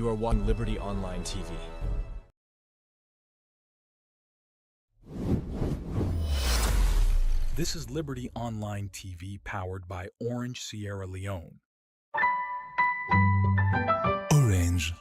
You are watching Liberty Online TV. This is Liberty Online TV powered by Orange Sierra Leone. Orange.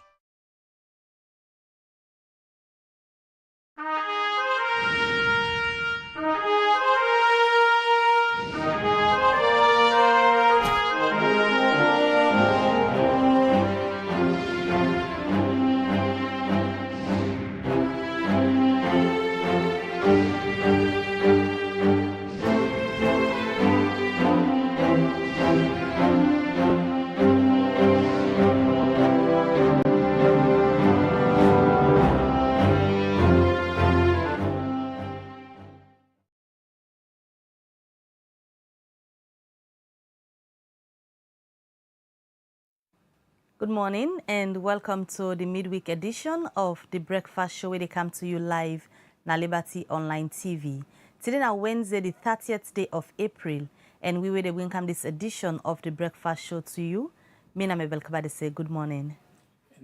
Good morning and welcome to the midweek edition of the Breakfast Show where they come to you live na Liberty Online TV. Today na Wednesday, the 30th day of April, and we will welcome this edition of the Breakfast Show to you. Mina Mebel Kabade say good morning.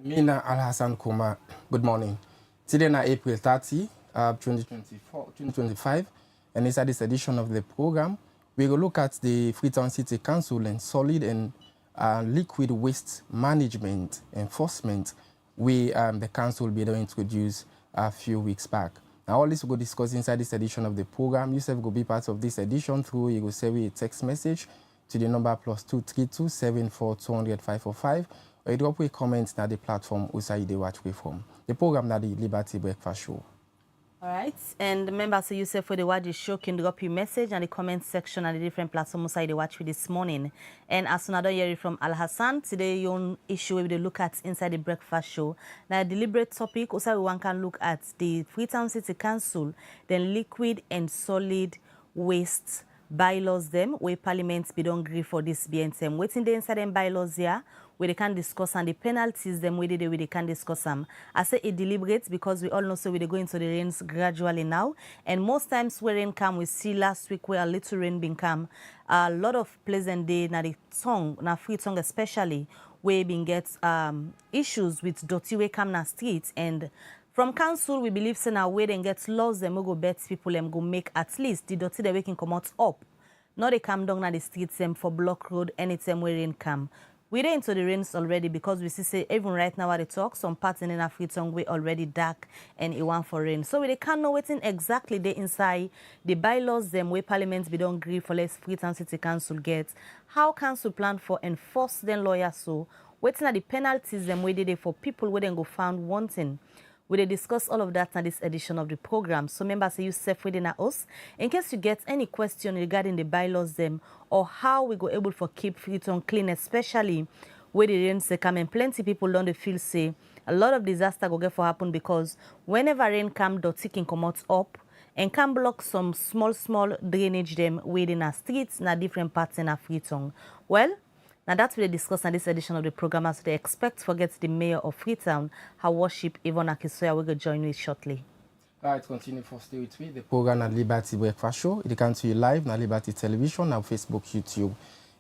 Mina Al-Hassan Kuma, good morning. Today na April 30, 2025, and inside this edition of the program, we will look at the Freetown City Council and solid and liquid waste management enforcement the council will be introduced a few weeks back. Now all this will go discuss inside this edition of the program. You will be part of this edition through you will send a text message to the number +232 74 545, or you drop a comment na the platform usai they watch from. The program na the Liberty Breakfast Show. All right, and remember, so you say for the watch the show can drop your message and the comment section and the different platforms inside the watch with this morning. And as soon as I hear it from Al Hassan, today your issue we will look at inside the Breakfast Show. Now, a deliberate topic, also one can look at the Freetown City Council, then liquid and solid waste bylaws them where Parliament be don't agree for this BNTM. Waiting the inside them bylaws here where they can discuss and the penalties them where they can discuss them. I say it deliberate because we all know so we they go into the rains gradually now, and most times where rain come we see last week where a little rain been come, a lot of pleasant day na the tongue na Freetown especially where been get issues with dirty way come na streets. And from council, we believe say now where they get laws them go bet people them go make at least the dirty they can come out up. Not they come down na the streets them for block road anytime where rain come. We're into the rains already because we see say even right now at the talk, some parts in our Freetown way already dark and it want for rain. So we can't know what's exactly they inside the bylaws them where Parliament be don't agree for less Freetown City Council get. How council plan for enforce them lawyers so what's the penalties them where they for people where they go found wanting. We will discuss all of that in this edition of the program. So members, say you safe within us. In case you get any question regarding the bylaws them or how we go able for keep Freetown clean, especially where the rain say come and plenty people don't feel say a lot of disaster go get for happen because whenever rain come, dirty can come out up and can block some small drainage them within our streets in different parts in our Freetown. Well, now that's what we discuss in this edition of the program as they expect forget the mayor of Freetown, her worship Yvonne Aki-Sawyer will join me shortly. All right, continue for stay with me. The program at Liberty Breakfast Show. It can to you live na Liberty Television, na Facebook, YouTube,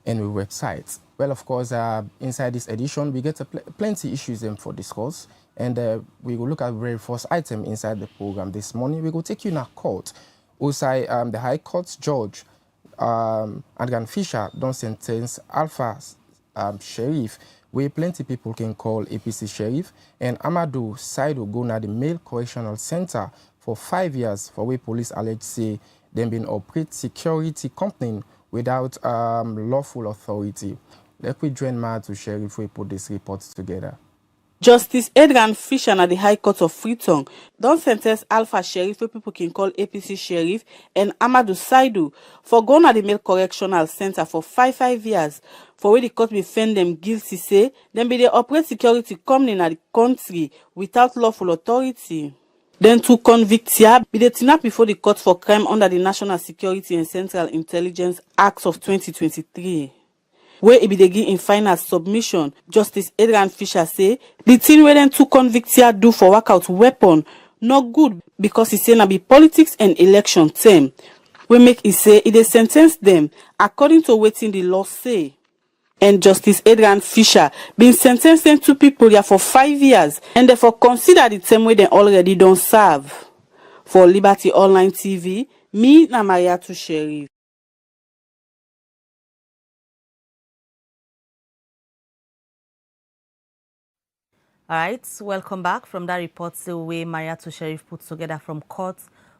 and our website. Well, of course, inside this edition, we get plenty issues for discuss, and we will look at the very first item inside the program this morning. We will take you in a court. Also, the High Court judge. Adgan Fisher don't sentence Alpha Sheriff, where plenty people can call APC Sheriff, and Amadou Saido go na the male correctional center for 5 years for where police allege say them been operate security company without lawful authority. Let me join Ma to Sheriff we put this report together. Justice Adgan Fisher at the High Court of Freetown don't sentence Alpha Sheriff, where people can call APC Sheriff, and Amadou Saidu for going at the male correctional center for 5 years for where the court will find them guilty say them be they operate security company in the country without lawful authority. Then two convicts here be they up before the court for crime under the National Security and Central Intelligence Acts of 2023. Where it be they give in final submission, Justice Adgan Fisher say the thing where them two convicts here do for workout weapon not good because he say na be politics and election term. We make it say it they sentence them according to what the law say. And Justice Adrian Fisher been sentencing 2 people here for 5 years and therefore consider the same way they already don't serve. For Liberty Online TV, me na Malaria to Sheriff. All right, welcome back from that report. The way Maria to Sheriff put together from court,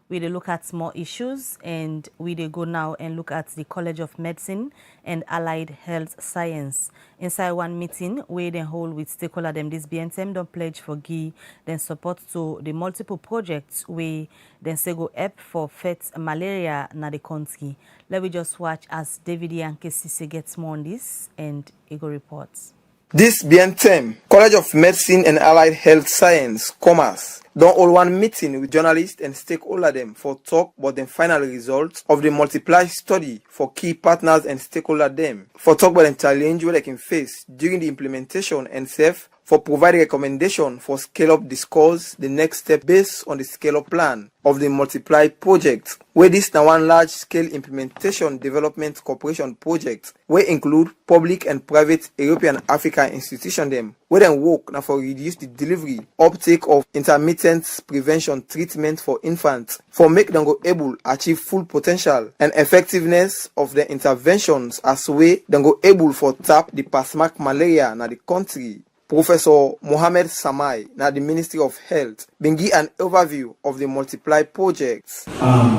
we dey look at more issues, and we dey go now and look at the College of Medicine and Allied Health Science. Inside one meeting, we then hold with stakeholder them this BNTM don't pledge for GI, then support to the multiple projects we then say go up for fight malaria na the country. Let me just watch as David Yankesise gets more on this and Ego reports. This BNTM, College of Medicine and Allied Health Science, COMAHS, don't hold one meeting with journalists and stakeholders them for talk about the final results of the multiply study for key partners and stakeholders them, for talk about the challenge where they can face during the implementation and safe for providing recommendation for scale-up discourse the next step based on the scale-up plan of the multiply project, where this now one large-scale implementation development cooperation project, where include public and private European African institutions them, where then work now for reduce the delivery, uptake of intermittent prevention treatment for infants, for make them go able achieve full potential and effectiveness of the interventions as way then go able for tap the pasmac malaria na the country. Professor Mohamed Samai, now the Ministry of Health, been give an overview of the Multiply projects.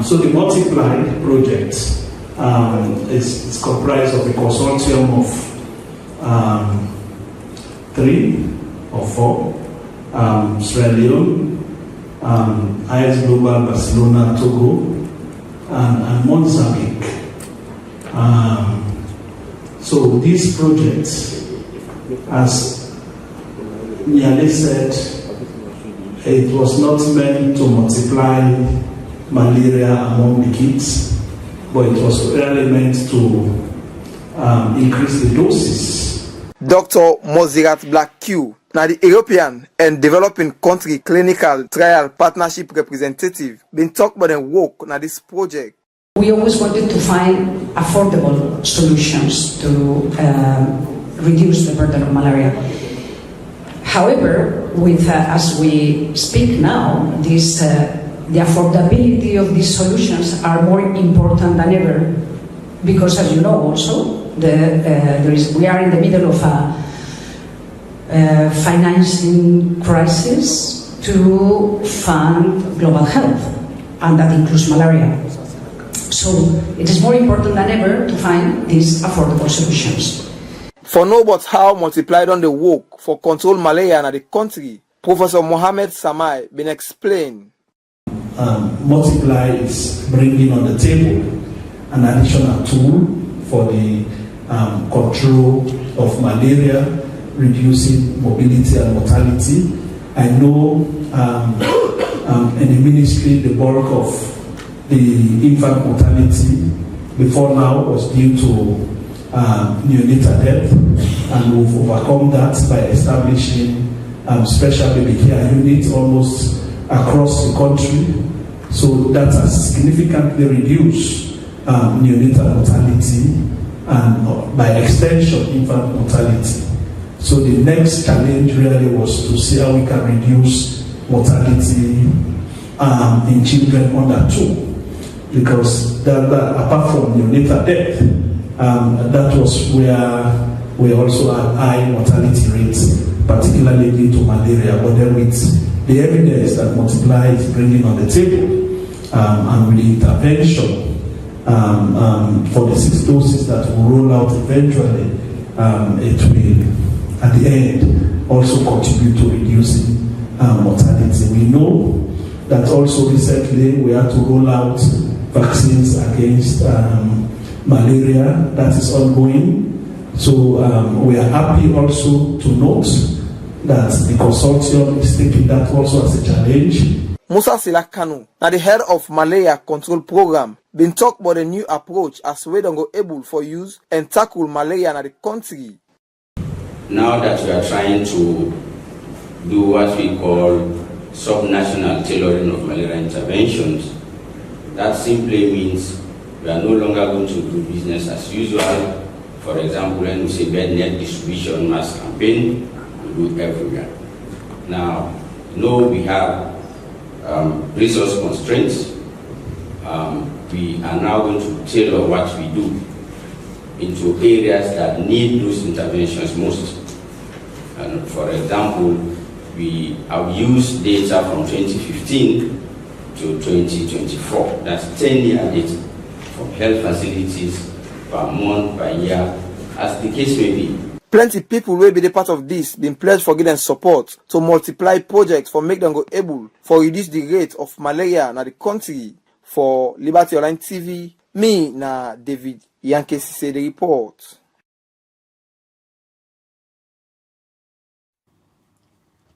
So the Multiply project is comprised of a consortium of 3 or 4, Sierra Leone, IS Global, Barcelona, Togo, and Mozambique. So these projects, as Niale said, it was not meant to multiply malaria among the kids, but it was really meant to increase the doses. Dr. Mozirat Black Q, now the European and developing country clinical trial partnership representative, been talked about and work now this project. We always wanted to find affordable solutions to reduce the burden of malaria. However, with as we speak now, this the affordability of these solutions are more important than ever, because, as you know, also we are in the middle of a financing crisis to fund global health, and that includes malaria. So it is more important than ever to find these affordable solutions. For know about how multiplied on the work for control malaria in the country, Professor Mohamed Samai been explained. Multiply is bringing on the table an additional tool for the control of malaria, reducing mobility and mortality. I know in the ministry the bulk of the infant mortality before now was due to neonatal death, and we've overcome that by establishing special baby care units almost across the country. So that has significantly reduced neonatal mortality and by extension infant mortality. So the next challenge really was to see how we can reduce mortality in children under 2, because apart from neonatal death, that was where we also had high mortality rates, particularly due to malaria. But then with the evidence that Multiply is bringing on the table, and with the intervention for the 6 doses that will roll out eventually, it will, at the end, also contribute to reducing mortality. We know that also recently we had to roll out vaccines against malaria. That is ongoing. So we are happy also to note that the consortium is taking that also as a challenge. Musa Silakanu, now the head of Malaria Control Program, been talk about a new approach as we don't go able for use and tackle malaria in the country. Now that we are trying to do what we call subnational tailoring of malaria interventions, that simply means we are no longer going to do business as usual For example, when we say bed net distribution mass campaign, we do everywhere. Now, we have resource constraints. We are now going to tailor what we do into areas that need those interventions most. And for example, we have used data from 2015 to 2024. That's 10-year data from health facilities per month, per year, as the case may be. Plenty people will be the part of this, been pledged for giving support to multiply projects for make them go able for reduce the rate of malaria in the country. For Liberty Online TV, me na David Yankee say the report.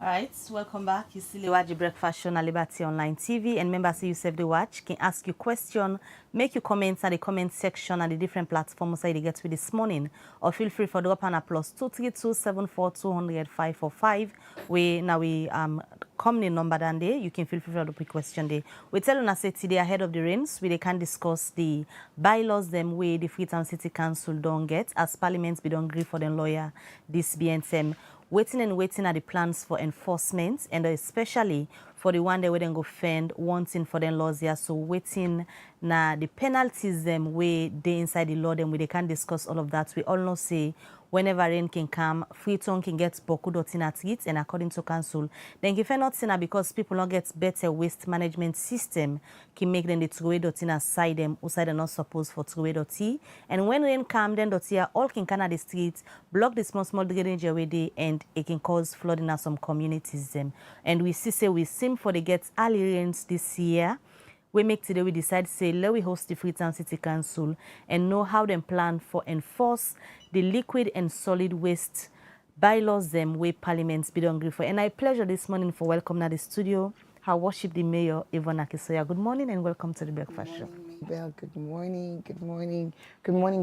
All right, welcome back. You still watch the breakfast show on Liberty Online TV, and members you save the watch can ask you question, make your comments at the comment section and the different platforms that you get with this morning, or feel free for drop on a +232 74 200 545. We come the number down there. You can feel free for the question there. We tell you say today ahead of the rains, we can discuss the bylaws them way the Freetown City Council don't get as Parliament be don't agree for the lawyer this BNTM. Waiting at the plans for enforcement, and especially for the one that we then go fend wanting for them laws here. So waiting na the penalties them way they inside the law them we they can discuss all of that. We all know say whenever rain can come, Freetown can get boku dotin at it, and according to council, then if not saying because people don't get better waste management system can make them the throw dotin aside them outside they're not supposed for throw doti. And when rain come, then doti all can the streets, block the small drainage away day, and it can cause flooding in some communities them. And we see say we seem for the get early rains this year. We make today we decide say let we host the Freetown City Council and know how them plan for enforce the liquid and solid waste bylaws them way Parliament be don't agree for. And I pleasure this morning for welcome to the studio. I worship the Mayor Yvonne Aki-Sawyer. Good morning and welcome to the breakfast show. Bell, good morning,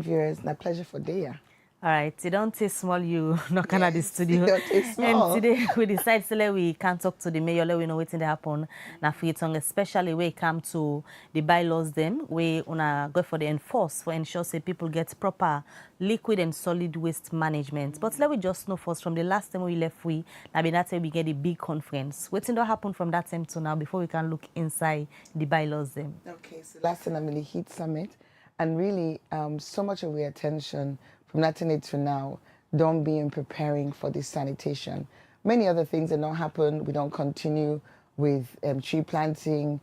viewers. My pleasure for Daya. All right, you don't taste small, you knock on at the studio. Don't taste small. And today we decide so we can talk to the mayor, let we know what's happen na Freetown, especially when it come to the bylaws them, we wanna go for the enforce for ensure say people get proper liquid and solid waste management. But let we just know first from the last time we left now be that time we get a big conference. What's don't happen from that time to now before we can look inside the bylaws them? Okay, so last time I'm in the Heat Summit, and really so much of our attention from that time to now don't be in preparing for this sanitation. Many other things that don't happen. We don't continue with tree planting.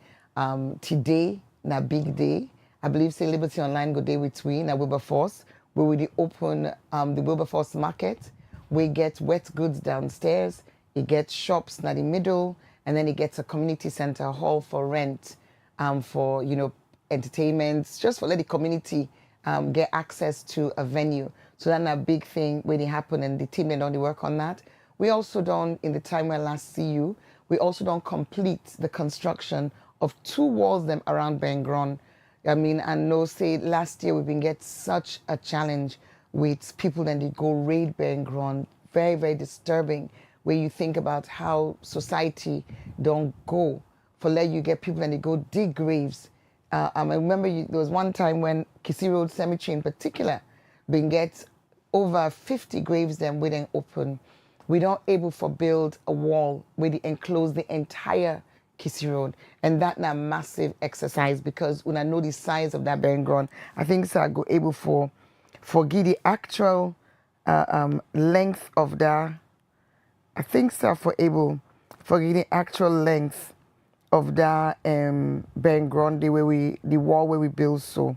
Today, na big day. I believe say Liberty Online go day with we na Wilberforce. We will open the Wilberforce market. We get wet goods downstairs. It gets shops na the middle, and then it gets a community center hall for rent, for entertainment, just for let the community get access to a venue. So that's a big thing when it happen, and the team they don't work on that. We also don't, in the time when I last see you, we also don't complete the construction of 2 walls them around Bengron. I mean, I know say last year we've been get such a challenge with people that they go raid Bengron. Very, very disturbing where you think about how society don't go for let you get people and they go dig graves. I remember there was one time when Kissy Road Cemetery in particular been get over 50 graves then within open. We don't able to build a wall where they enclose the entire Kissy Road. And that's a massive exercise because when I know the size of that burying ground, I think so I go able for give the actual length of that. I think so for able for give the actual length of that burying ground, the wall where we build. So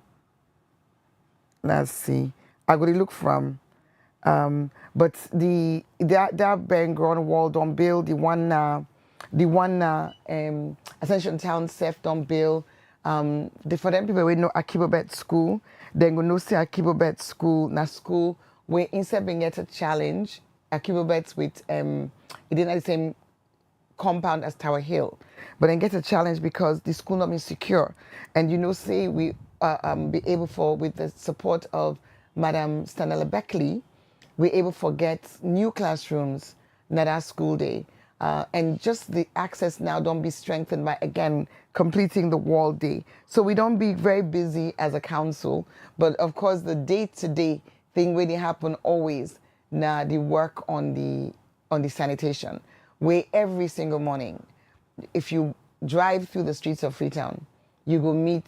let's see. I go to look from but that burying ground wall don't build the one Ascension Town Self don't build. For them people we know Akibobet School, then go no see Akibobet School, na school where instead being get a challenge, Akibobet with it didn't have the same compound as Tower Hill, but then get a challenge because the school not been secure. And say we be able for with the support of Madam Stanella Beckley, we're able to get new classrooms in that school day. And just the access now don't be strengthened by, again, completing the wall day. So we don't be very busy as a council, but of course the day-to-day thing where they happen always now the work on the sanitation, where every single morning, if you drive through the streets of Freetown, you go meet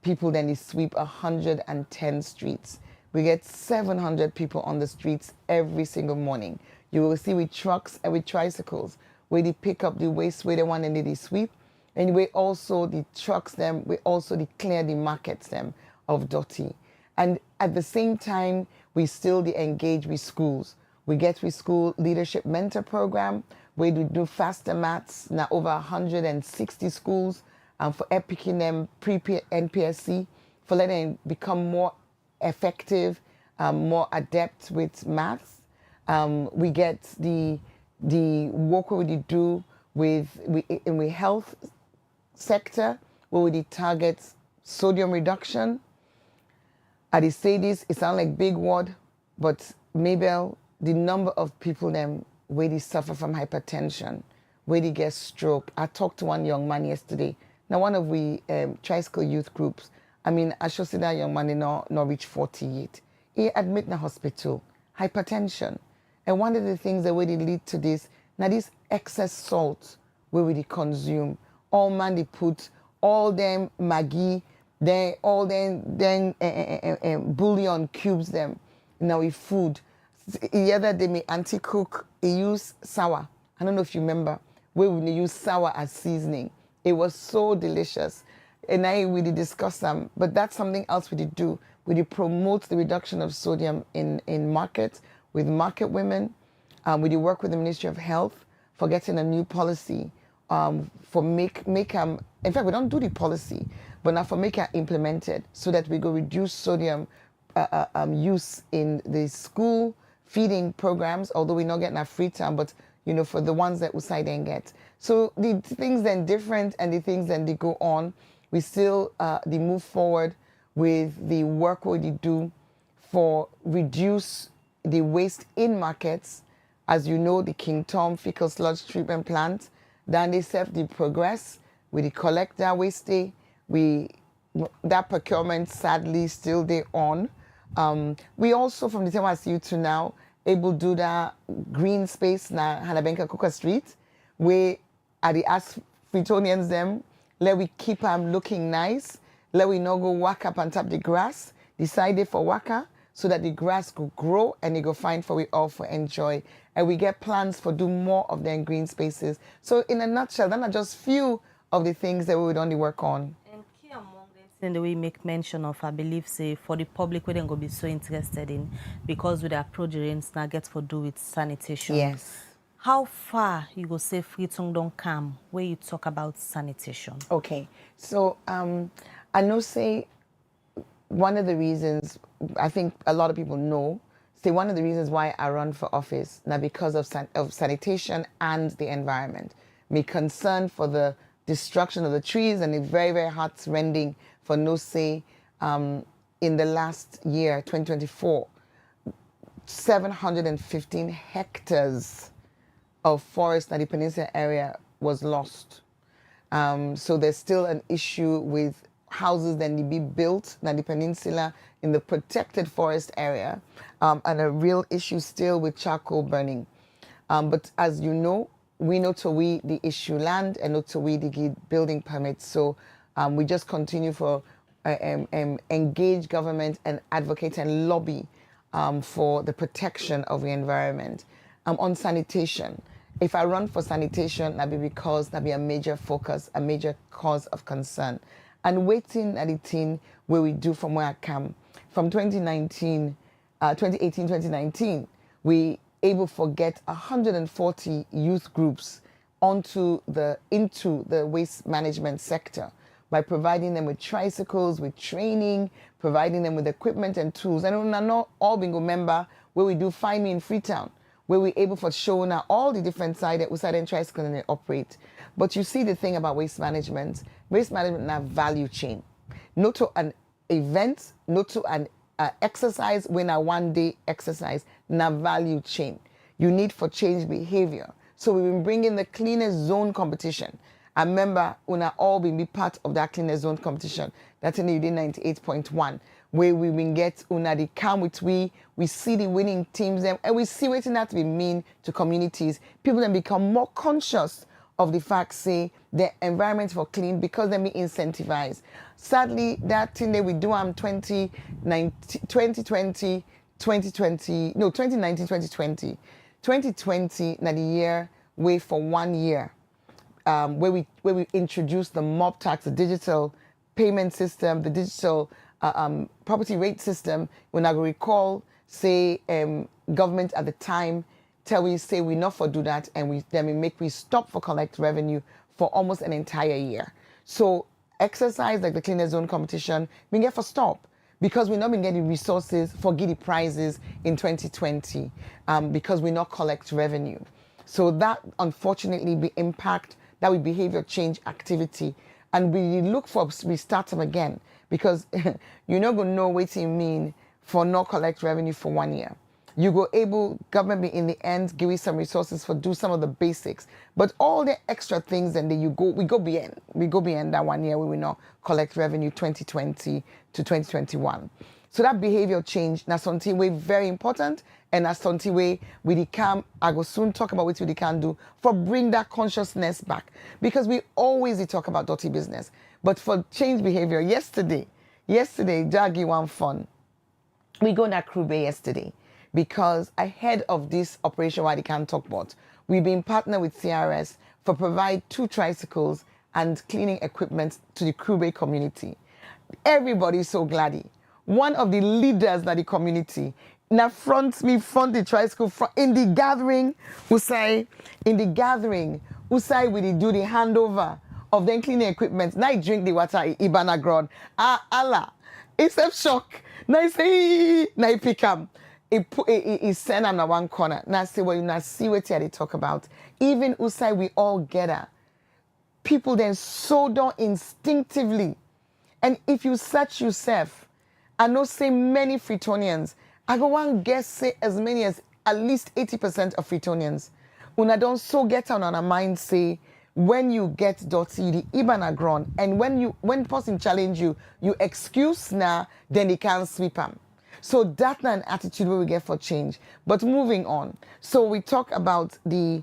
people, then they sweep 110 streets. We get 700 people on the streets every single morning. You will see with trucks and with tricycles where they pick up the waste where they want and they sweep. And we also the trucks them, we also they clear the markets them of dirty. And at the same time, we still engage with schools. We get with school leadership mentor program where we do faster maths, now over 160 schools for picking them pre-NPSC, for letting them become more effective, more adept with maths. We get the work where we do in the health sector, where we target sodium reduction. I say this, it sounds like big word, but Mabel, the number of people them where they suffer from hypertension, where they get stroke. I talked to one young man yesterday. Now one of we tricycle youth groups, I mean, I should say that young man not reach 40 yet. He admit in the hospital, hypertension. And one of the things that really lead to this, now this excess salt where we consume, all man they put all them Maggi, then all then bouillon cubes them now with food. The other day me auntie cook, he use sour. I don't know if you remember, where we use sour as seasoning. It was so delicious. And I really discuss them, but that's something else we did do. We did promote the reduction of sodium in markets with market women. We did work with the Ministry of Health for getting a new policy for make in fact, we don't do the policy, but now for make it implemented so that we go reduce sodium use in the school feeding programs, although we're not getting a Freetown, but you know, for the ones that Usai then get. So the things then different and the things then they go on, we still they move forward with the work we do for reduce the waste in markets. As you know, the King Tom fecal sludge treatment plant, then they serve the progress, we collect that waste day, that procurement sadly still they on. We also from the time I see you to now able to do that green space na Hanabenka Coca Street, where at the ask Freetonians them, let we keep them looking nice, let we not go walk up and tap the grass, decided for waka, so that the grass could grow and it go fine for we all for enjoy. And we get plans for do more of them green spaces. So in a nutshell, that are just few of the things that we would only work on. And key among them, in the way we make mention of, I believe, say, for the public, we don't go be so interested in, because with their projects now get for do with sanitation. Yes. How far you go say Freetown don't come where you talk about sanitation? Okay, so I know say one of the reasons, I think a lot of people know, say one of the reasons why I run for office now because of sanitation and the environment. Me concerned for the destruction of the trees and a very, very heart-rending for no say in the last year, 2024, 715 hectares of forest in the peninsula area was lost. So there's still an issue with houses that need to be built in the peninsula in the protected forest area, and a real issue still with charcoal burning. But as you know, we know to we the issue land and not to we the building permits. So we just continue for engage government and advocate and lobby for the protection of the environment. On sanitation, if I run for sanitation, that'd be because that'd be a major focus, a major cause of concern. And waiting at the thing where we do from where I come. From 2018, 2019, we able to get 140 youth groups into the waste management sector by providing them with tricycles, with training, providing them with equipment and tools. And we're not all bingo member where we do Find Me in Freetown, where we're able to show now all the different sides that we side and tricycle and they operate. But you see the thing about waste management now value chain. Not to an event, not to an exercise when a one-day exercise, now value chain. You need for change behavior. So we've been bringing the cleanest zone competition. I remember when I all been be part of that cleaner zone competition. That's in the 98.1, where we will get una they come with we see the winning teams them, and we see what that will mean to communities. People then become more conscious of the fact, say, the environment for clean because they be incentivized. Sadly, that thing that we do 2019, 2020. 2020. 2020, now the year way for 1 year, where we introduced the mob tax, the digital payment system, the digital property rate system. When I recall, say, government at the time tell we say we not for do that, and then we stop for collect revenue for almost an entire year. So exercise like the cleaner zone competition, we get for stop because we not been getting resources for giddy prizes in 2020 because we not collect revenue. So that unfortunately be impact that we behavior change activity, and we look for restart them again because you're not gonna know what it mean for not collect revenue for 1 year. You go able, government be in the end, give you some resources for do some of the basics. But all the extra things, and then we go beyond that 1 year where we not collect revenue 2020 to 2021. So that behavior change, that's something way very important, and that's something way we can, I go soon talk about what we can do for bring that consciousness back. Because we always talk about dirty business. But for change behavior, yesterday, Jaggy one fun. We go to Crew Bay yesterday. Because ahead of this operation, what I can't talk about, we've been partnered with CRS for provide 2 tricycles and cleaning equipment to the Crew Bay community. Everybody's so glad. One of the leaders of the community now front the tricycle in the gathering, we do the handover of them cleaning equipment. Now I drink the water Ibana ground. Allah, it's a shock. Now I say, now I pick up. He send them to one corner. Now say, well, you now see what they talk about. Even usai we all gather. People then so down instinctively. And if you search yourself, I know say many Freetonians, I go one guess say as many as at least 80% of Freetonians. Una don't so get on our mind say, when you get dirty, the Ibana ground, and when person challenge you, you excuse now, then they can't sweep them. So that's an attitude where we get for change. But moving on. So we talk about the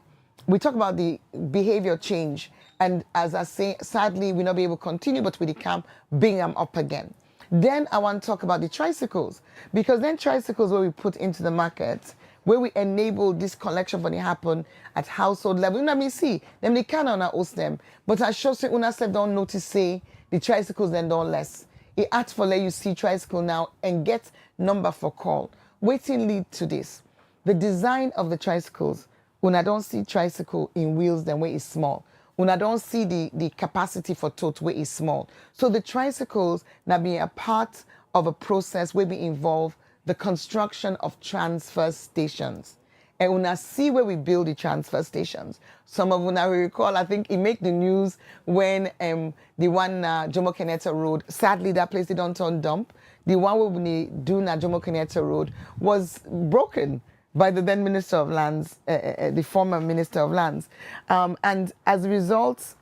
behavior change. And as I say, sadly, we'll not be able to continue, but we can bring them up again. Then I want to talk about the tricycles. Because then tricycles where we put into the market, where we enable this collection when it happen at household level. You know what I mean? See, them they can on host them. But I sure say una self don't notice say the tricycles then don't less. It asks for let you see tricycle now and get number for call. Waiting lead to this. The design of the tricycles, when I don't see tricycle in wheels, then where is small. When I don't see the capacity for tote where is small. So the tricycles now be a part of a process where we involve the construction of transfer stations. And when I see where we build the transfer stations, some of una will recall, I think it made the news when the one Jomo Kenyatta Road, sadly that place they don't turn dump. The one where we do na Jomo Kenyatta Road was broken by the then Minister of Lands, the former Minister of Lands. And as a result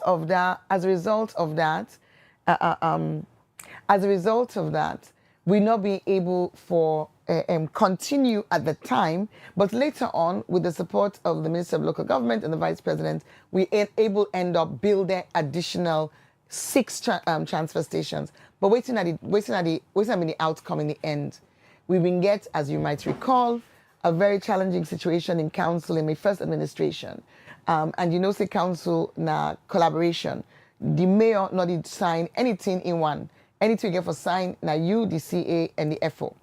of that, we not be able for continue at the time, but later on, with the support of the Minister of Local Government and the Vice President, we end up building additional 6 transfer stations. But waiting at the outcome in the end, we will get, as you might recall, a very challenging situation in council in my first administration. And you know, say council na collaboration. The mayor not did sign anything in one. Anything we get for sign na you, the CA, and the FO.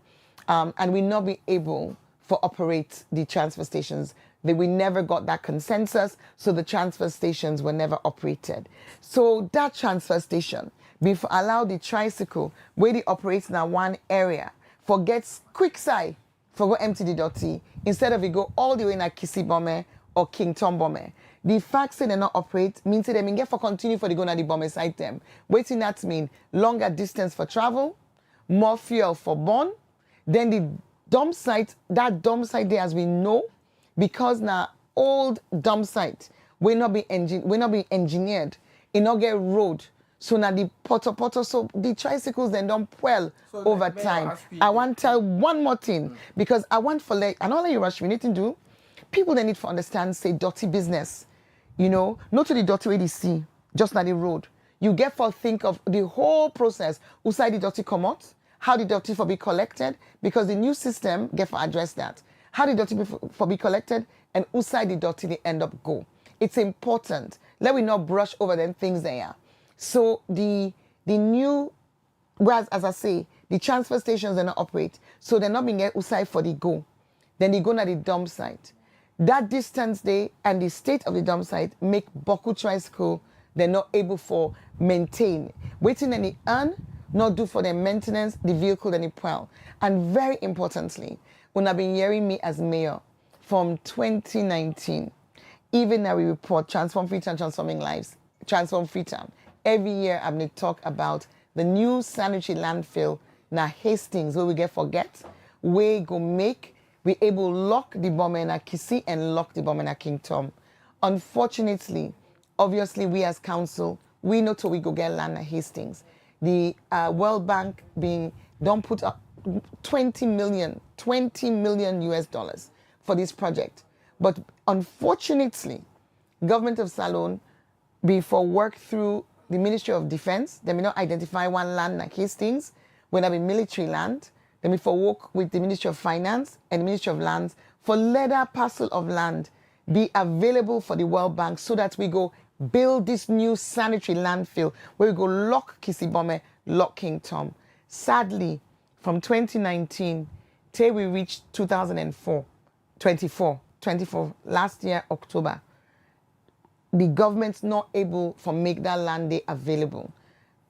And we not be able to operate the transfer stations. We never got that consensus, so the transfer stations were never operated. So that transfer station, before allow the tricycle where they operate in one area, forgets quick side for go empty the dirty, instead of it go all the way in Aki-Sawyer or King Tom Bomber. The fact that they not operate means that they get for continue for the go na the bomber side them. Waiting that mean longer distance for travel, more fuel for burn. Then the dump site, that dump site there as we know, because now old dump site we not be engineered, it not get road. So now the poto, so the tricycles then don't well so over time. I want to tell one more thing, because I want for like, I don't let you rush, we need to do, people they need to understand, say, dirty business. You know, not to the dirty way they see, just not the road. You get for think of the whole process, who side the dirty come out, how the dirty for be collected, because the new system get for address that. How the dirty for be collected, and who side the dirty they end up go. It's important. Let we not brush over them things there. So the new, whereas as I say, the transfer stations they not operate, so they're not being get outside for the go. Then they go to the dump site. That distance they and the state of the dump site make Boku tricycle they're not able for maintain. Waiting any earn, not do for their maintenance, the vehicle any well. And very importantly, when I've been hearing me as mayor from 2019, even now we report Transform Freetown, Transforming Lives, Transform Freetown. Every year I'm going to talk about the new sanitary landfill na Hastings, where we get forget, we go make, we able lock the bomber in Aki-Sawyer and lock the bomber in King Tom. Unfortunately, obviously we as council, we know till we go get land at Hastings. The World Bank don't put up 20 million US dollars for this project. But unfortunately, government of Salone, before work through the Ministry of Defense, they may not identify one land like Hastings, when there be military land. Then before work with the Ministry of Finance and the Ministry of Lands for leather parcel of land be available for the World Bank, so that we go build this new sanitary landfill where we go lock Kisibome, lock King Tom. Sadly, from 2019 till we reached 24, last year, October, the government's not able to make that land day available.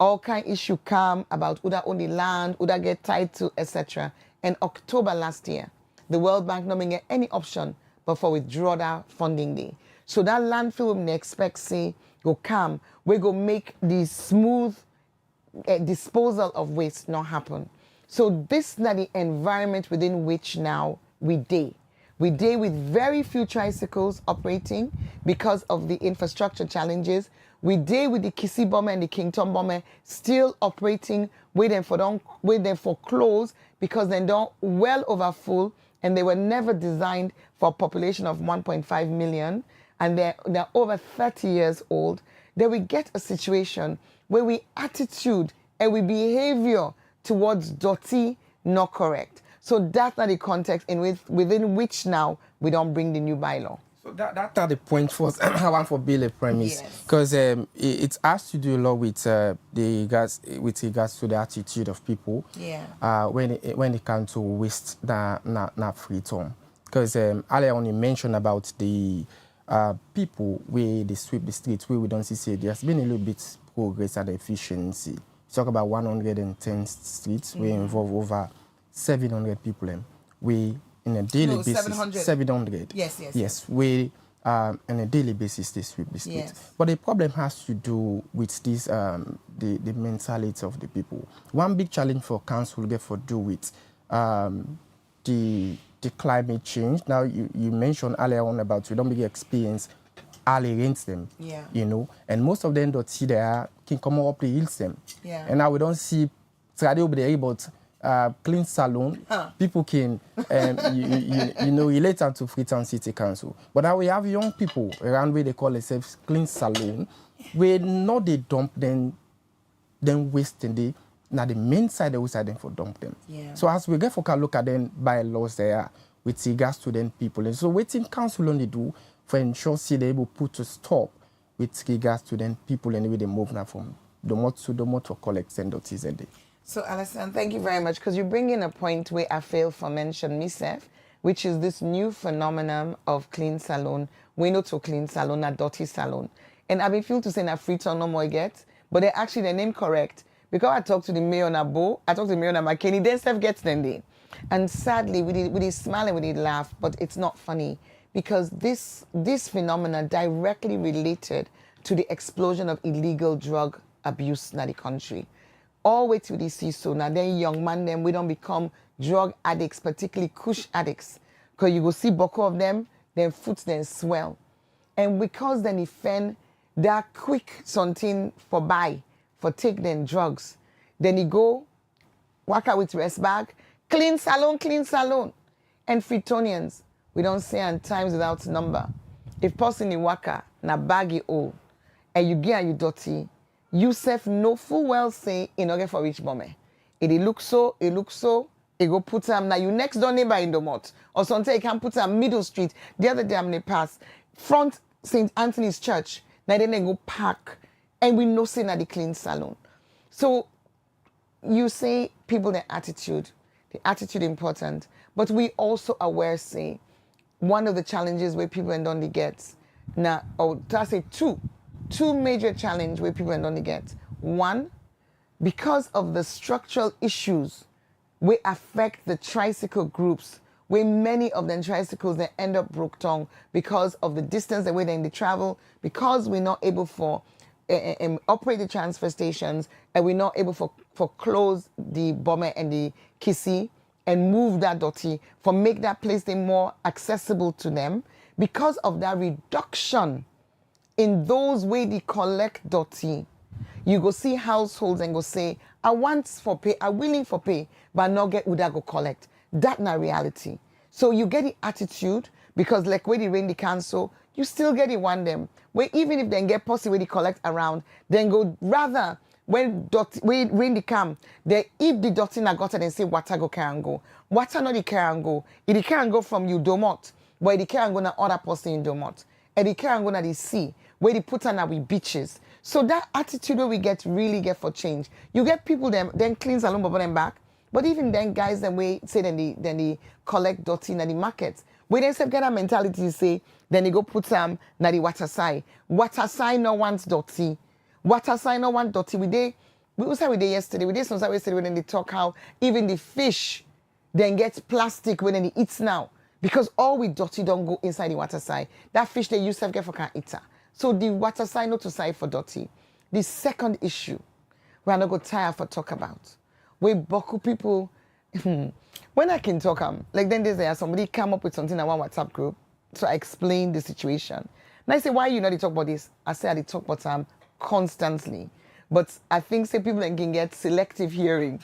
All kind of issue come about who that own the land, who that get title, etc. In October last year, the World Bank not get any option but for withdraw that funding day. So that landfill we expect say go come, we go make the smooth disposal of waste not happen. So this is not the environment within which now we day. We day with very few tricycles operating because of the infrastructure challenges. We day with the Kisi bomber and the King Tom bomber still operating, waiting for close because they don't well over full, and they were never designed for a population of 1.5 million, and they're over 30 years old. Then we get a situation where we attitude and we behavior towards dirty not correct. So that's not the context within which now we don't bring the new bylaw. So that's the point first. I want for Bill a premise, because it has to do a lot with regards to the attitude of people. Yeah. When it comes to waste not Freetown, because earlier on you mentioned about the people where they sweep the streets, where we don't see there's been a little bit progress and efficiency. Talk about 110 streets, we involve over 700 people. We in a daily basis 700. Yes. We on a daily basis they sweep the streets. Yes. But the problem has to do with this the mentality of the people. One big challenge for council get for do with the climate change. Now you mentioned earlier on about we don't big experience all against them. Yeah. You know, and most of them don't see there can come up the hills them. Yeah. And now we don't see Tradio be able to clean salon, people can, relate to Freetown City Council. But now we have young people around where they call themselves clean salon, where not they dump them waste and they, now the main side they side them for dump them. Yeah. So as we get for look at them bylaws there with regards to them people. And so waiting council only do for ensure see they able put a stop with regards to them people anyway they move now from the mot to the motor collect and dot and day. So, Alison, thank you very much, because you bring in a point where I failed for mention myself, which is this new phenomenon of clean salon. We know to clean salon, a dirty salon. And I've been feel to say that Freetown no more get, but they actually the name correct. Because I talked to the mayor Nabo, I talked to the mayor McKinney, then stuff gets them there. And sadly, we did smile and we did laugh, but it's not funny, because this phenomenon directly related to the explosion of illegal drug abuse in the country. All way to the see so now then young man them we don't become drug addicts, particularly kush addicts, because you go see boko of them, their foot then swell. And because then he fend that quick something for buy, for take them drugs, then he go, walk out with rest bag, clean salon. And Freetonians, we don't say on times without number. If person in waka, na baggy old, and you get you dirty, you self know full well say in order for which moment. It look so, it go put them now you next door neighbor in the mot. Or something you can put them middle street. The other day I'm in pass front St. Anthony's Church. Now then they go park and we know say na the clean salon. So you say people the attitude important, but we also aware say one of the challenges where people and only get now, or I say two major challenges where people and only get. One, because of the structural issues we affect the tricycle groups, where many of them tricycles they end up broke down because of the distance the way they travel, because we're not able for operate the transfer stations, and we're not able for close the bomber and the kissy and move that dirty for make that place they more accessible to them. Because of that reduction in those way they collect dirty, you go see households and go say, I want for pay, I willing for pay, but not get Uda go collect. That's not reality. So you get the attitude, because like where the rain the council, you still get it one them. Where even if they get pussy where they collect around, then go rather when rain the come, they if the dirty na got and say water go carry and go. Water not the carry and go. It can go from you domot, but it can go na other person in domot. And it can go na the sea, where they put on with beaches. So that attitude where we really get for change. You get people then cleans along bubble them back. But even then guys then we say then they collect dirty in the market. When they say get a mentality say, then they go put some na the water side. Water side no wants dirty. Water side no want dirty. We also we did yesterday. We did some yesterday when they talk how even the fish then gets plastic when they eat now. Because all we dirty don't go inside the water side. That fish they use get for can eat. So the water side not to side for dirty. The second issue we are not going to tire for talk about. We boku people when I can talk like then there's somebody come up with something in one WhatsApp group, so I explain the situation. And I say, why you not talk about this? I say I talk about constantly. But I think say people can get selective hearing.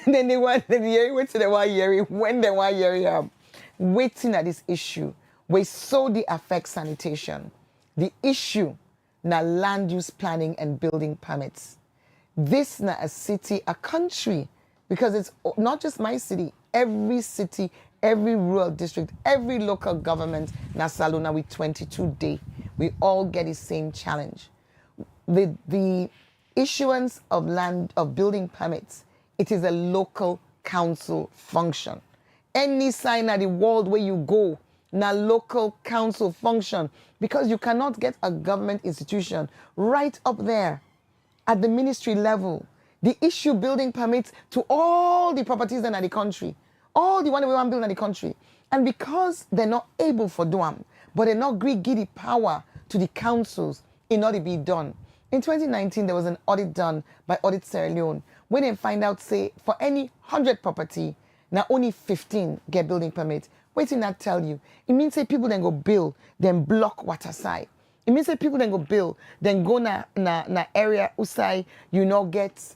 Then they want the hearing, wait till they want hearing, when they want hearing waiting at this issue. We saw the affect sanitation. The issue na land use planning and building permits. This na a city, a country, because it's not just my city, every city, every rural district, every local government, na Salona with 22 day, we all get the same challenge. The issuance of land, of building permits, it is a local council function. Any sign at the world where you go, na local council function, because you cannot get a government institution right up there at the ministry level. They issue building permits to all the properties in the country, all the one we want build in the country. And because they're not able for them, but they're not give the power to the councils in order to be done. In 2019, there was an audit done by Audit Sierra Leone, when they find out, say, for any 100 property, now only 15 get building permits. What did that tell you? It means say people then go build, then block water side. It means that people then go build, then go na area usai you know get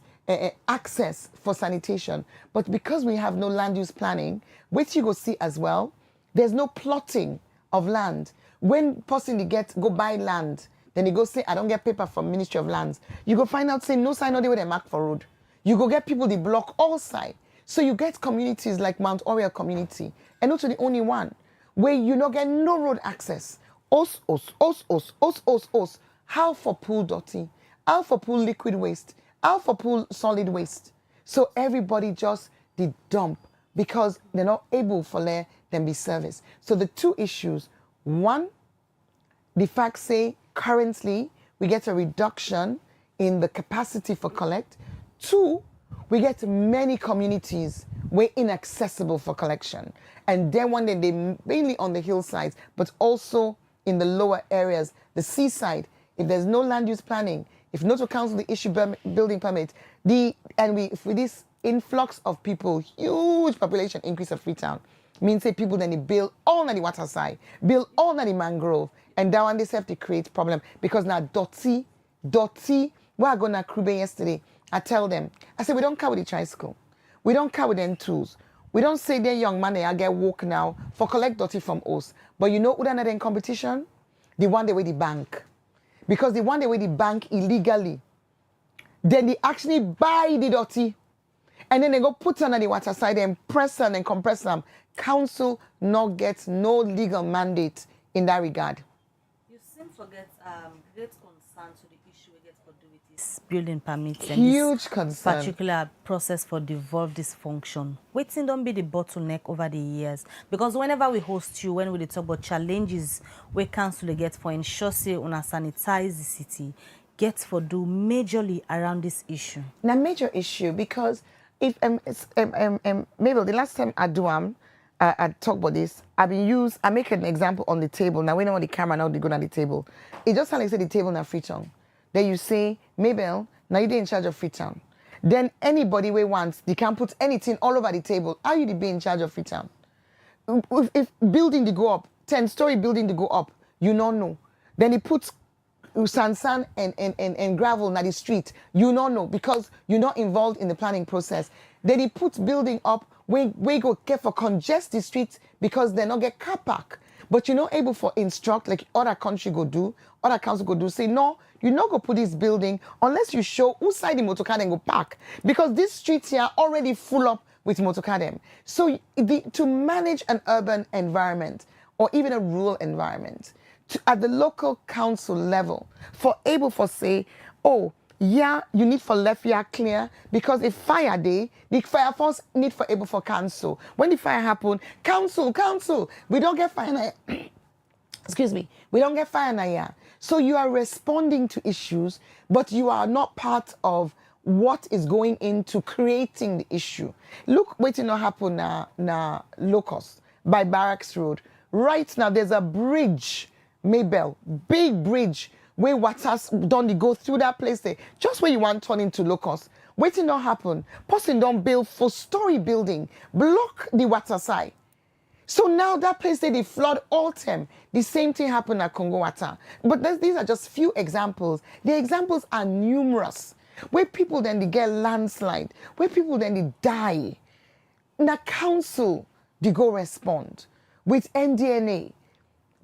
access for sanitation. But because we have no land use planning, which you go see as well, there's no plotting of land. When person they go buy land, then they go say I don't get paper from Ministry of Lands. You go find out say no sign no they where they mark for road. You go get people they block all side. So you get communities like Mount Oriel community, and not the only one where you not get no road access. Os. How for pool dirty? How for pool liquid waste? How for pool solid waste? So everybody just the dump because they're not able for them be serviced. So the two issues, one, the fact say currently we get a reduction in the capacity for collect. Two, we get many communities way inaccessible for collection. And then one day they mainly on the hillsides, but also in the lower areas, the seaside, if there's no land use planning, if not to council the issue building permit, with this influx of people, huge population increase of Freetown, means say people then they build all on the water side, build all on the mangrove, And that one they have to create problem because now dirty, we are going to Krube yesterday. I tell them, I say, we don't carry the tricycle. We don't carry them tools. We don't say they're young man, I get work now for collect dirty from us. But you know who they're in competition? The one they with the bank. Because the one they with the bank illegally. Then they actually buy the dirty. And then they go put on the water side and press them and compress them. Council not gets no legal mandate in that regard. You seem to get great concern to the issue we get for do with this building permits and huge this concern. particular process for devolved dysfunction. Waiting don't be the bottleneck over the years. Because whenever we host you, when we talk about challenges we council get for ensure say on sanitize the city, get for do majorly around this issue. Now major issue because if maybe the last time I do I talk about this. I make an example on the table. Now we know on the camera now they go on the table. It just sounds like say the table na Freetown. Then you say, Mabel, now you're in charge of Freetown. Then anybody we wants, they can put anything all over the table. How you be in charge of Freetown? If building to go up, 10-story building to go up, you don't know. Then he puts sand and gravel na the street, you don't know because you're not involved in the planning process. Then he puts building up, we go care for congest the streets because they not get car park. But you're not able for instruct like other country go do, other council go do, say no, you not go put this building unless you show who side the motor car and go park. Because these streets here are already full up with motor car them. So to manage an urban environment or even a rural environment, at the local council level, for able for say, oh, yeah, you need for left yard clear because if fire day, the fire force need for able for council. When the fire happen, council, we don't get fire. Excuse me, we don't get fire now. So you are responding to issues, but you are not part of what is going into creating the issue. Look, waiting to happen na Locust by Barracks Road. Right now, there's a bridge, Mabel, big bridge, where waters don't go through that place there. Just where you want to turn into Locust. Waiting not happen. Person don't build 4-story building, block the water side. So now that place there, they flood all time. The same thing happened at Congo Water. But these are just few examples. The examples are numerous. Where people then they get landslide, where people then they die. Now council, they go respond with NDNA.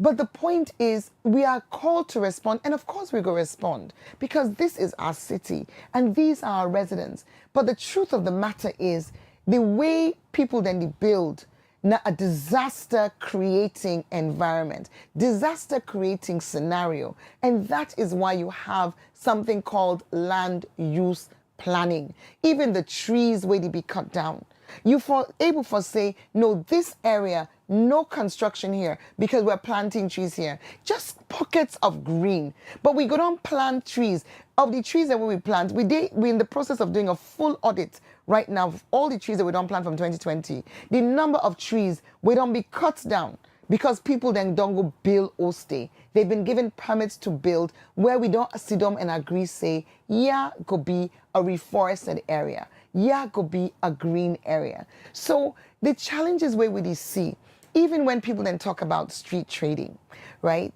But the point is, we are called to respond, and of course we go respond, because this is our city, and these are our residents. But the truth of the matter is, the way people then they build now a disaster-creating environment, disaster-creating scenario, and that is why you have something called land use planning. Even the trees where they be cut down. You able to say, no, this area, no construction here because we're planting trees here. Just pockets of green. But we go down plant trees. Of the trees that we plant, we're in the process of doing a full audit right now of all the trees that we don't plant from 2020. The number of trees we don't be cut down because people then don't go build or stay. They've been given permits to build where we don't sit down and agree, say, yeah, could be a reforested area. Yeah, could be a green area. So the challenges where we see, even when people then talk about street trading, right?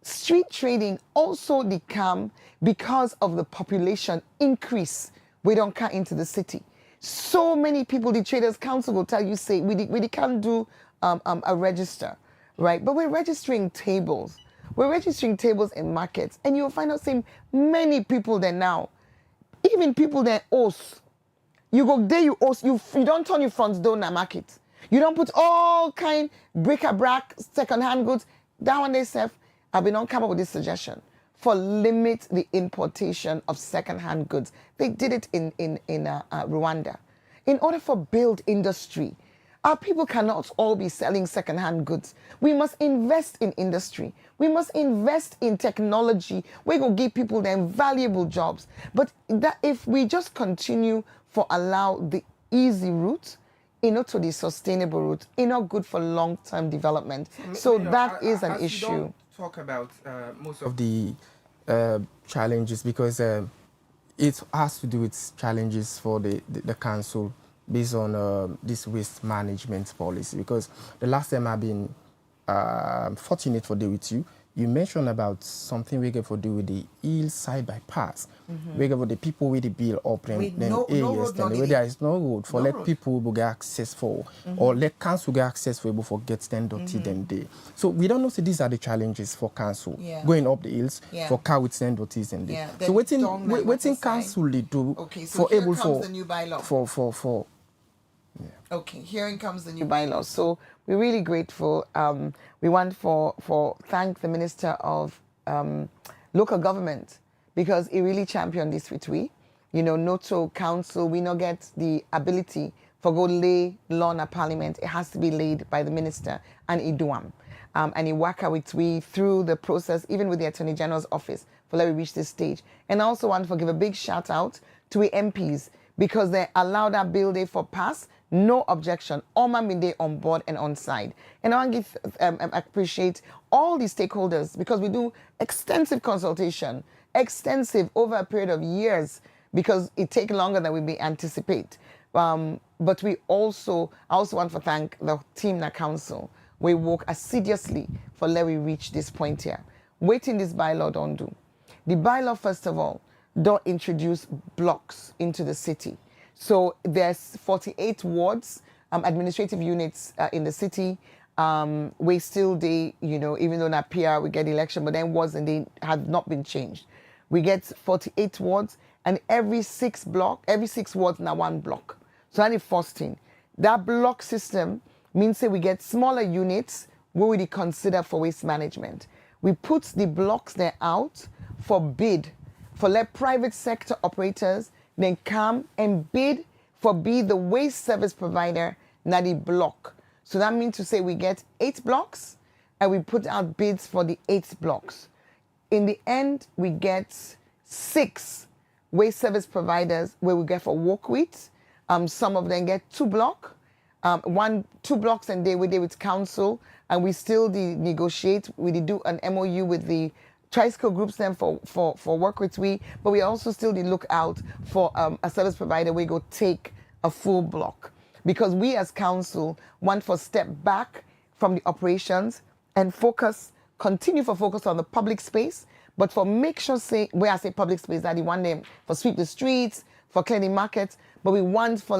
Street trading also come because of the population increase. We don't come into the city. So many people, the Traders Council will tell you, say, we can't do a register, right? But we're registering tables. We're registering tables in markets. And you'll find out, say, many people there now, even people there host. You go there, you host, you don't turn your front door in a market. You don't put all kind bric-a-brac, second-hand goods. That one they say, I've been on come up with this suggestion for limit the importation of second-hand goods. They did it in Rwanda. In order for build industry, our people cannot all be selling second-hand goods. We must invest in industry. We must invest in technology. We're going to give people them valuable jobs. But that if we just continue for allow the easy route, to the sustainable route, not good for long-term development. So that is an issue. You don't talk about most of the challenges because it has to do with challenges for the council based on this waste management policy. Because the last time I've been fortunate for day with you, you mentioned about something we get for do with the hillside bypass. We get for the people with the bill up then areas then where there is no road for let people will get access for or let council get access for before get them dirty then day. So we don't know so these are the challenges for council going up the hills for car with stand dirties and day. So waiting council they do so for able comes the new bylaw. for Okay, here comes the new bylaws. So we're really grateful. We want for thank the Minister of Local Government because he really championed this with we. You know, not to council, we not get the ability for go lay law in a parliament. It has to be laid by the minister and he do and he work out with we through the process, even with the Attorney General's office for let we reach this stage. And I also want to give a big shout out to the MPs because they allowed that bill day for pass. No objection. All my midday on board and on side. And I want to give, appreciate all the stakeholders because we do extensive consultation, extensive over a period of years because it takes longer than we anticipate. But I also want to thank the team in the council. We work assiduously for let we reach this point here. Waiting this bylaw don't do. The bylaw, first of all, don't introduce blocks into the city. So there's 48 wards, administrative units in the city. We still, even though not PR, we get election, but then wards and they have not been changed. We get 48 wards and every 6 wards now 1 block. So that's the first thing. That block system means that we get smaller units where we consider for waste management. We put the blocks there out for bid, for let private sector operators then come and bid for be the waste service provider na the block. So that means to say we get 8 blocks and we put out bids for the 8 blocks. In the end, we get 6 waste service providers where we get for work with. Some of them get 2 blocks, 2 blocks and they with council and we still negotiate. We do an MOU with the tricycle groups then for work with we, but we also still did look out for a service provider we go take a full block because we as council want for step back from the operations and continue for focus on the public space, but for make sure say where I say public space that we want them for sweep the streets, for cleaning markets, but we want for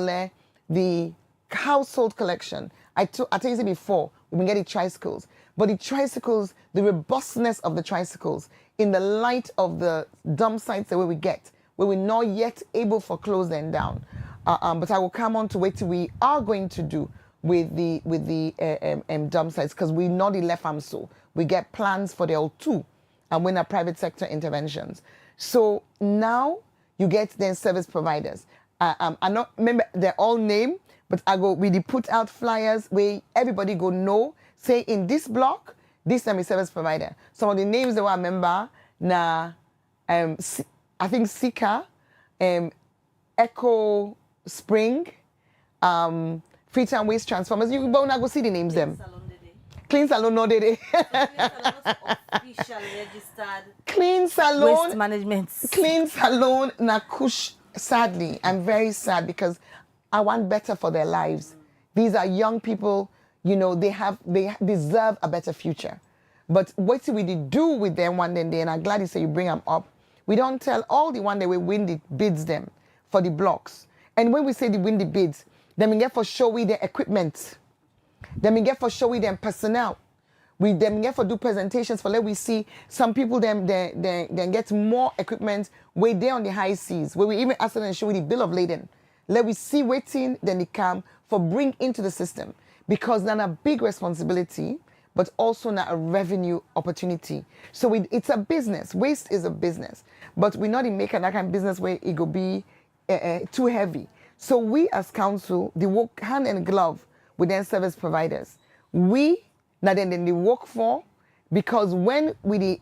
the household collection. I tell you before, we can get the tricycles. But the tricycles, the robustness of the tricycles in the light of the dump sites that we get, where we're not yet able to close them down. But I will come on to what we are going to do with the dump sites because we know the left arm so. We get plans for the all 2 and when are private sector interventions. So now you get then service providers. I not remember they're all named, but we put out flyers where everybody go know. Say in this block, this time is service provider. Some of the names that I remember, I think Sika, Echo Spring, Freetown Waste Transformers. You won't go see the names them. Clean Salon, no they. Official registered. Clean Salon. Waste management. Clean Salon, Nakush. Sadly, I'm very sad because I want better for their lives. These are young people. You know, they deserve a better future. But what we do with them one day, and I'm glad you say you bring them up, we don't tell all the one day we win the bids them for the blocks. And when we say they win the bids, then we get for show we their equipment. Then we get for show we them personnel. We then get for do presentations for let we see some people then get more equipment way there on the high seas, where we even ask them and show we the bill of lading. Let we see waiting, then they come for bring into the system. Because then a big responsibility, but also not a revenue opportunity. So it's a business. Waste is a business. But we're not in making that kind of business where it will be too heavy. So we as council, they work hand in glove with their service providers. We, now then they work for, because when we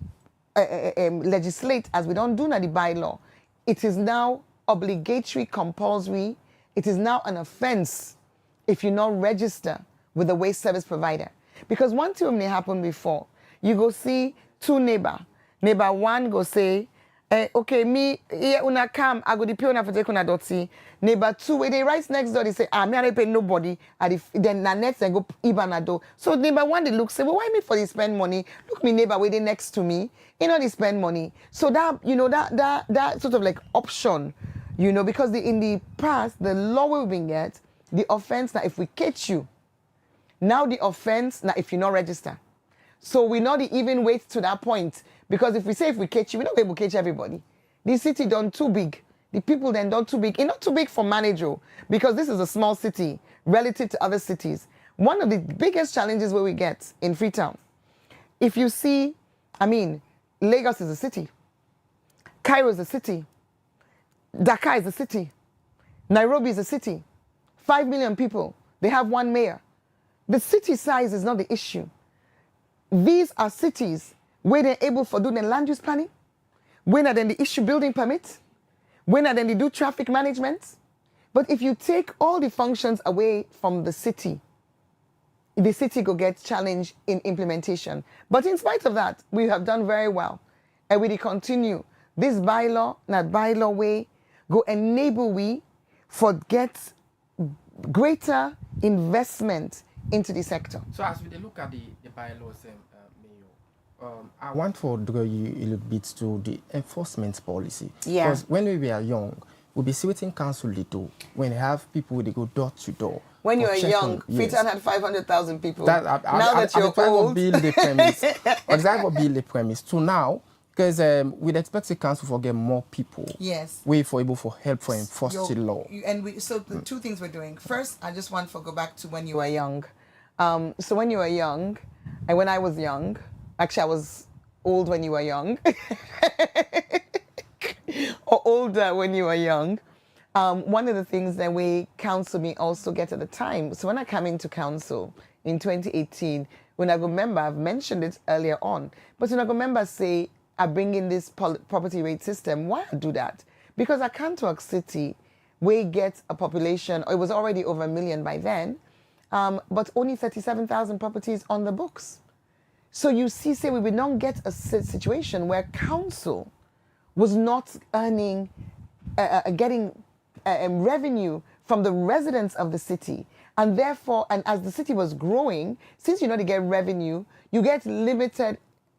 legislate, as we don't do now the bylaw, it is now obligatory, compulsory. It is now an offense if you not register with the waste service provider. Because one thing may happen before, you go see 2 neighbor. Neighbor 1 go say, Okay, me, here una come, I go the pay una for take una doti. Neighbor 2, when they write next door, they say, me I don't pay nobody. And then the next, they go Ibanado. So neighbor 1, they look, say, well, why me for they spend money? Look, me neighbor waiting next to me, they spend money. So that, that sort of like option, because in the past, the law we've been get, the offense, now if we catch you, now the offense, now if you not register. So we not even wait to that point. Because if we say if we catch you, we're not able to catch everybody. The city done too big. The people then done too big. It's not too big for manager because this is a small city relative to other cities. One of the biggest challenges where we get in Freetown, if you see, Lagos is a city. Cairo is a city. Dakar is a city. Nairobi is a city. 5 million people. They have 1 mayor. The city size is not the issue. These are cities where they're able for doing land use planning, when are then they issue building permits, when are then they do traffic management. But if you take all the functions away from the city go get challenged in implementation. But in spite of that, we have done very well. And we continue. This bylaw, not bylaw way, go enable we for get greater investment into the sector. So as we look at the bylaws, I want to draw you a little bit to the enforcement policy. Yeah. Because when we were young, we'll be sitting council little when they have people they go door to door. When you were young, Freetown had 500,000 people. Now that you're old. Build the premise. Exactly, build the premise. To now, because we'd expect the council to get more people. Yes. We for able for help for enforce the law. So the two things we're doing. First, I just want to go back to when you were young. So when you were young, and when I was young, actually I was old when you were young, or older when you were young. One of the things that we council me also get at the time. So when I came into council in 2018, when I remember, I've mentioned it earlier on, but when I remember say, I bring in this property rate system, why I do that? Because I come to a city where get a population, or it was already over 1 million by then, but only 37,000 properties on the books. So you see, say we would not get a situation where council was not earning, getting revenue from the residents of the city. And therefore, and as the city was growing, since you know to get revenue, you get limited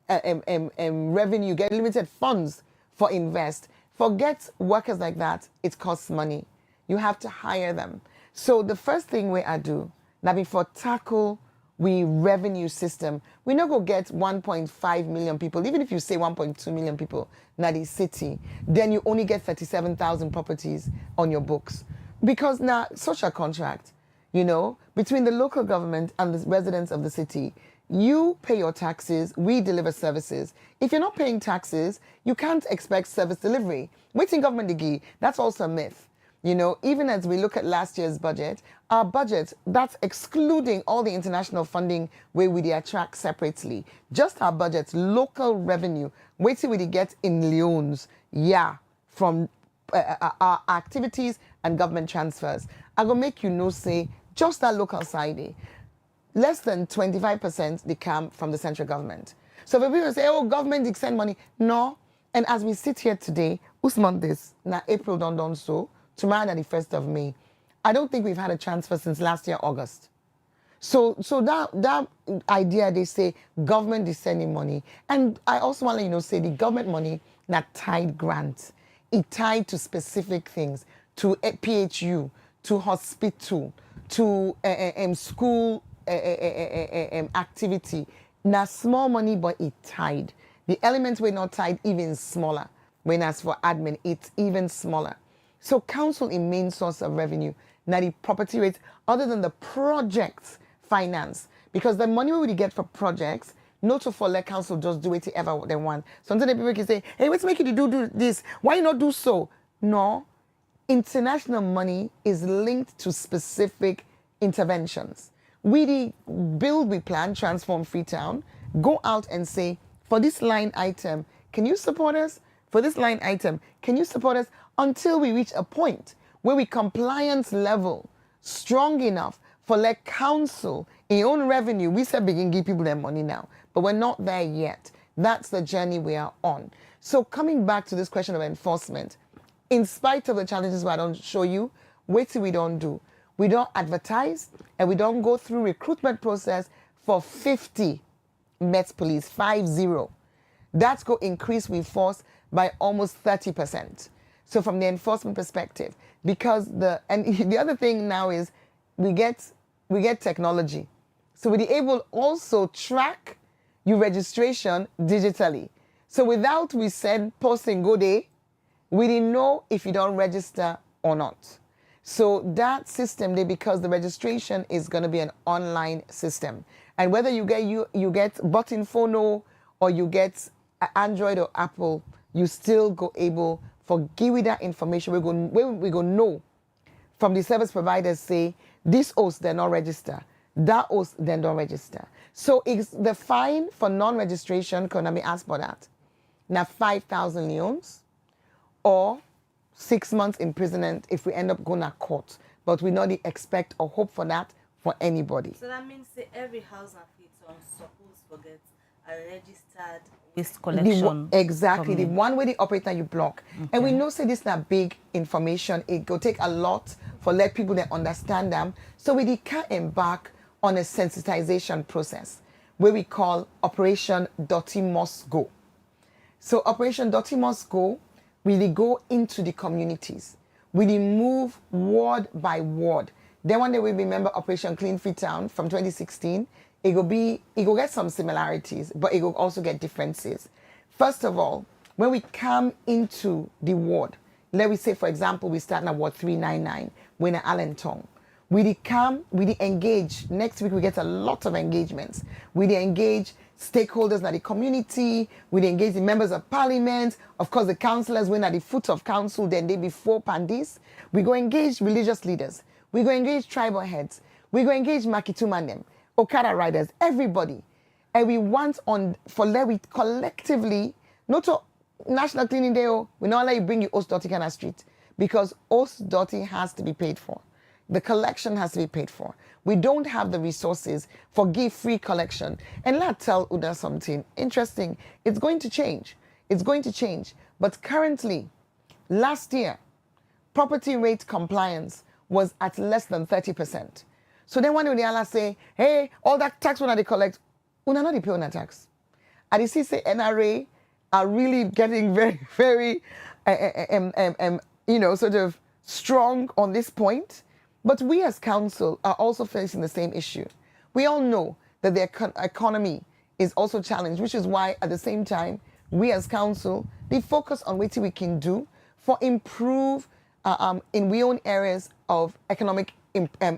revenue, you get limited funds for invest. Forget workers like that, it costs money. You have to hire them. So the first thing I do, now before tackle we revenue system, we not go get 1.5 million people, even if you say 1.2 million people in the city, then you only get 37,000 properties on your books. Because now, social contract, between the local government and the residents of the city, you pay your taxes, we deliver services. If you're not paying taxes, you can't expect service delivery. Waiting government degree, that's also a myth. Even as we look at last year's budget, our budget, that's excluding all the international funding where we attract separately. Just our budget, local revenue, wait till we get in loans, from our activities and government transfers. I go make say, just that local side, less than 25% they come from the central government. So when people say, oh, government they send money, no. And as we sit here today, whose month this? Now April done so. Tomorrow, the 1st of May. I don't think we've had a transfer since last year, August. So that idea, they say government is sending money. And I also want to say the government money, not tied grants. It tied to specific things, to PHU, to hospital, to school activity. Now small money, but it tied. The elements were not tied, even smaller. When as for admin, it's even smaller. So council in main source of revenue, now the property rates, other than the projects finance, because the money we would get for projects, not to let council just do it ever they want. Sometimes people can say, hey, what's making you do this? Why you not do so? No, international money is linked to specific interventions. We build, we plan, transform Freetown, go out and say, for this line item, can you support us? For this line item, can you support us? Until we reach a point where we compliance level strong enough for council in own revenue. We said begin give people their money now, but we're not there yet. That's the journey we are on. So coming back to this question of enforcement, in spite of the challenges I don't show you, wait till we don't do. We don't advertise and we don't go through recruitment process for 50 Met Police, 50. That's going to increase with force by almost 30%. So from the enforcement perspective, because the other thing now is we get technology. So we're able also track your registration digitally. So without we send posting go day, we didn't know if you don't register or not. So that system there, because the registration is going to be an online system, and whether you get button phone or you get Android or Apple, you still go able for give you that information. We go know from the service providers say this host they're not register, that host then don't register. So it's the fine for non-registration. Can I be asked for that? Now 5,000 leons or 6 months imprisonment if we end up going to court. But we not expect or hope for that for anybody. So that means every house and Freetown suppose to get a registered waste collection. Exactly. The one way the operator you block. Okay. And we know say this is not big information. It go take a lot for let people that understand them. So we can embark on a sensitization process where we call Operation Dirty Must Go. So Operation Dirty Must Go, we go into the communities. We move ward by ward. Then one day we remember Operation Clean Freetown from 2016. It will get some similarities, but it will also get differences. First of all, when we come into the ward, let me say, for example, we start in Ward 399, we're in Allentong. We engage. Next week, we get a lot of engagements. We engage stakeholders in the community. We engage the members of parliament. Of course, the councillors went at the foot of council then day before Pandis. We go engage religious leaders. We go engage tribal heads. We go engage Makitumanem, Okada riders, everybody. And we want we collectively, not to National Cleaning Day, we not let you bring your host dirty kind of street, because host dirty has to be paid for. The collection has to be paid for. We don't have the resources for give free collection. And let's tell Uda something interesting. It's going to change. It's going to change. But currently, last year, property rate compliance was at less than 30%. So then when they say, hey, all that tax when they collect, una not pay on that tax. And you see, say NRA are really getting very, very, sort of strong on this point. But we as council are also facing the same issue. We all know that the economy is also challenged, which is why at the same time, we as council, they focus on what we can do for improve in we own areas of economic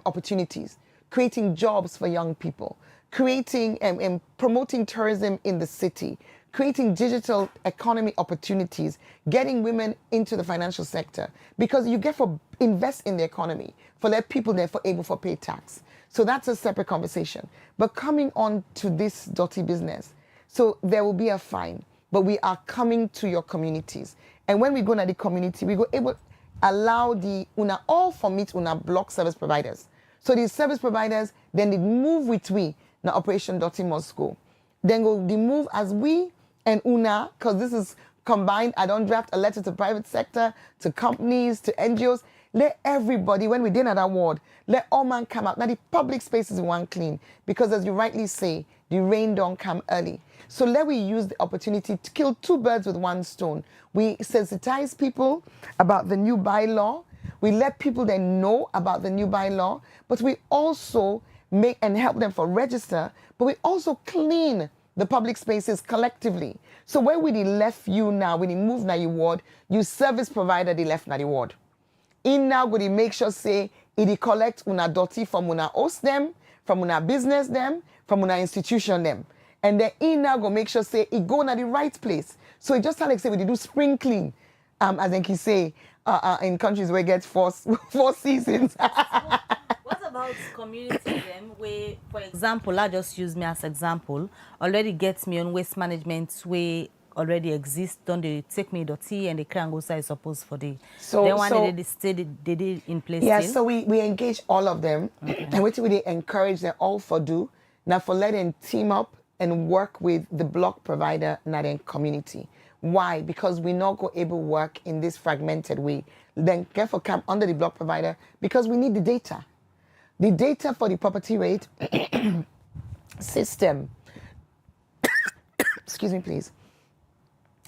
opportunities, creating jobs for young people, creating and promoting tourism in the city, creating digital economy opportunities, getting women into the financial sector, because you get for invest in the economy, for let people therefore able for pay tax. So that's a separate conversation. But coming on to this dirty business, so there will be a fine, but we are coming to your communities. And when we go to the community, we go able allow the all for meet block service providers. So these service providers, then they move with we, now Operation Dirty Must Go. Then they move as we and because this is combined, I don't draft a letter to private sector, to companies, to NGOs. Let everybody, when we did at that ward, let all man come out. Now the public spaces we want clean, because as you rightly say, the rain don't come early. So let we use the opportunity to kill two birds with one stone. We sensitize people about the new bylaw. We let people then know about the new bylaw, but we also make and help them for register, but we also clean the public spaces collectively. So where we left you now, when you move now your ward, you service provider they left now the ward. In now go to make sure say it collect una dirty from una host them, from una business them, from una institution them. And then in now go make sure say it go na the right place. So it just like say we do spring clean, as Enki say, in countries where it gets four seasons. What about community them where, for example, I just use me as example, already gets me on waste management where already exist, don't they take me dirty and the can go side suppose for the so then one they did in place. Yeah, so we engage all of them, and what we encourage them all for do now for letting team up and work with the block provider and then community. Why? Because we not go able to work in this fragmented way. Then therefore come under the block provider because we need the data. The data for the property rate system. Excuse me, please.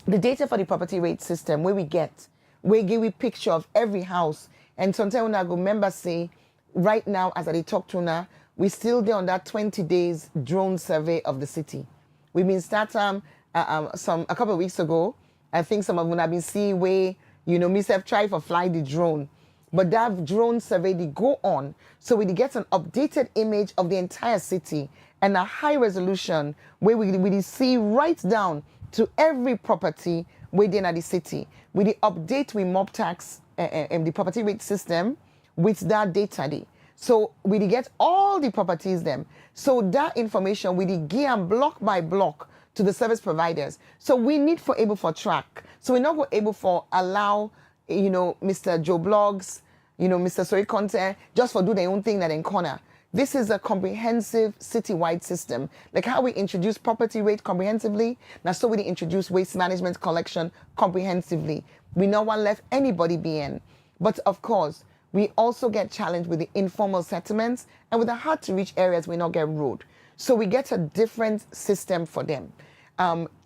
The data for the property rate system where we give a picture of every house. And sometimes when I go members say, right now, as I talk to now, we still there on that 20 days drone survey of the city. We've been starting a couple of weeks ago. I think some of them have been seeing where, myself try for fly the drone. But that drone survey, they go on. So we get an updated image of the entire city and a high resolution where we see right down to every property within the city. With the update with mob tax and the property rate system with that data day. So we get all the properties them. So that information we give them block by block to the service providers. So we need for able for track. So we're not go able for allow, Mr. Joe Blogs, Mr. Sorry Conte, just for do their own thing that in corner. This is a comprehensive citywide system. Like how we introduce property rate comprehensively, now so we introduce waste management collection comprehensively. We no one left anybody behind. But of course, we also get challenged with the informal settlements and with the hard to reach areas we not get road. So we get a different system for them.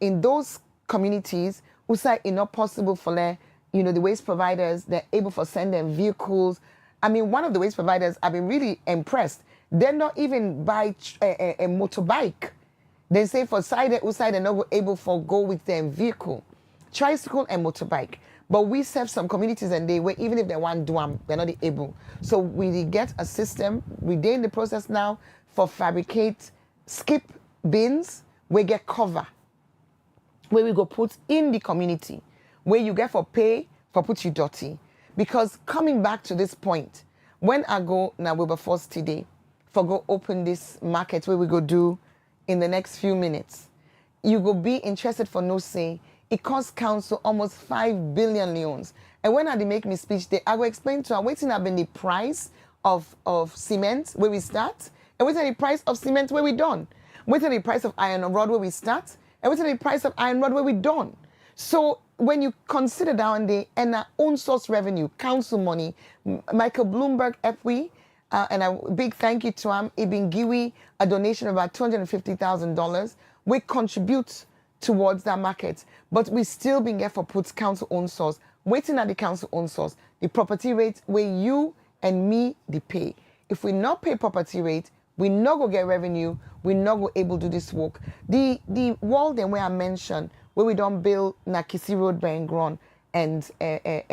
In those communities, it's not possible for the waste providers, they're able to send them vehicles. I mean, one of the waste providers, I've been really impressed. They're not even buy a motorbike. They say for side they're not able to go with their vehicle, tricycle and motorbike. But we serve some communities and they where even if they want to do them, they're not able. So we get a system. We're in the process now for fabricate skip bins. We get cover where we go put in the community where you get for pay for put you dirty. Because coming back to this point, when I go now we were forced today for go open this market where we go do in the next few minutes, you go be interested for no say. It costs council almost 5 billion leons. And when I make me speech, I will explain to her waiting have been the price of cement where we start, and waiting the price of cement where we done. Waiting the price of iron rod where we start, and waiting the price of iron rod where we done. So when you consider down there and our own source revenue, council money, Michael Bloomberg, FW, and a big thank you to him, he been given a donation of about $250,000. We contribute towards that market, but we still being there for put council own source, waiting at the council own source, the property rate where you and me they pay. If we not pay property rate, we not go get revenue, we not go able to do this work. The wall then where I mentioned, where we don't build Nakisi Road by Ngron and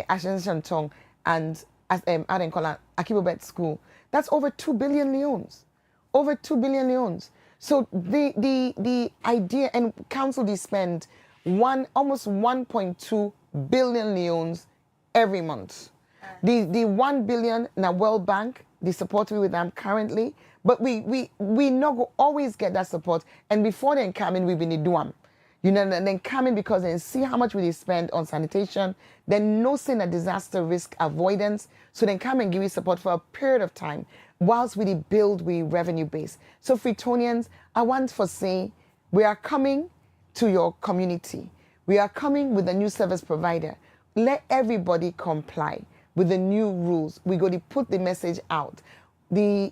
Ascension Tong and Akibobet School, that's over 2 billion leons. Over 2 billion leons. So the idea, and council they spend almost 1.2 billion leons every month. The 1 billion na World Bank, they support me with them currently, but we not go always get that support. And before they come in, we've been do them. And then come in because they see how much we spend on sanitation, then no sin a disaster risk avoidance. So then come and give you support for a period of time whilst we build revenue base. So Freetonians, I want to say we are coming to your community. We are coming with a new service provider. Let everybody comply with the new rules. We're going to put the message out. The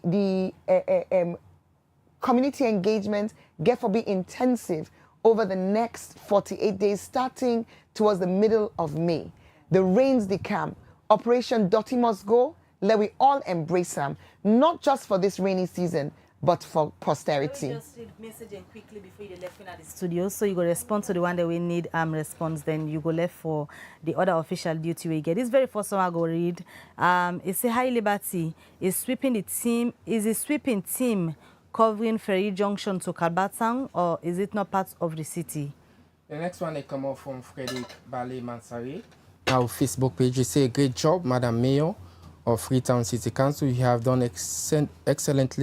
community engagement get to be intensive over the next 48 days, starting towards the middle of May. The rains they come. Operation Dotty Must Go. Let we all embrace them, not just for this rainy season, but for posterity. Let me just read message quickly before you left in at the studio. So you go respond to the one that we need response, then you go left for the other official duty we get. This very first one I go read. It's a High Liberty is sweeping the team. Is a sweeping team covering Ferry Junction to Kalbatang, or is it not part of the city? The next one they come out from Frederick Bale Mansari. Our Facebook page, you say great job, Madam Mayor of Freetown City Council. You have done excellent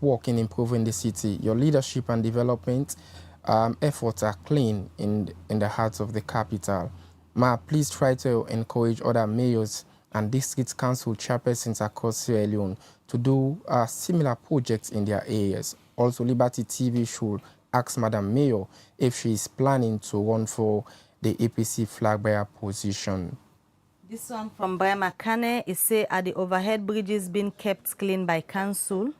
work in improving the city. Your leadership and development efforts are clean in the hearts of the capital. Please try to encourage other mayors and district council chairpersons across Sierra Leone to do similar projects in their areas. Also, Liberty TV should ask Madam Mayor if she is planning to run for the APC flag bearer position. This one from Brian McCanney is say, are the overhead bridges being kept clean by council?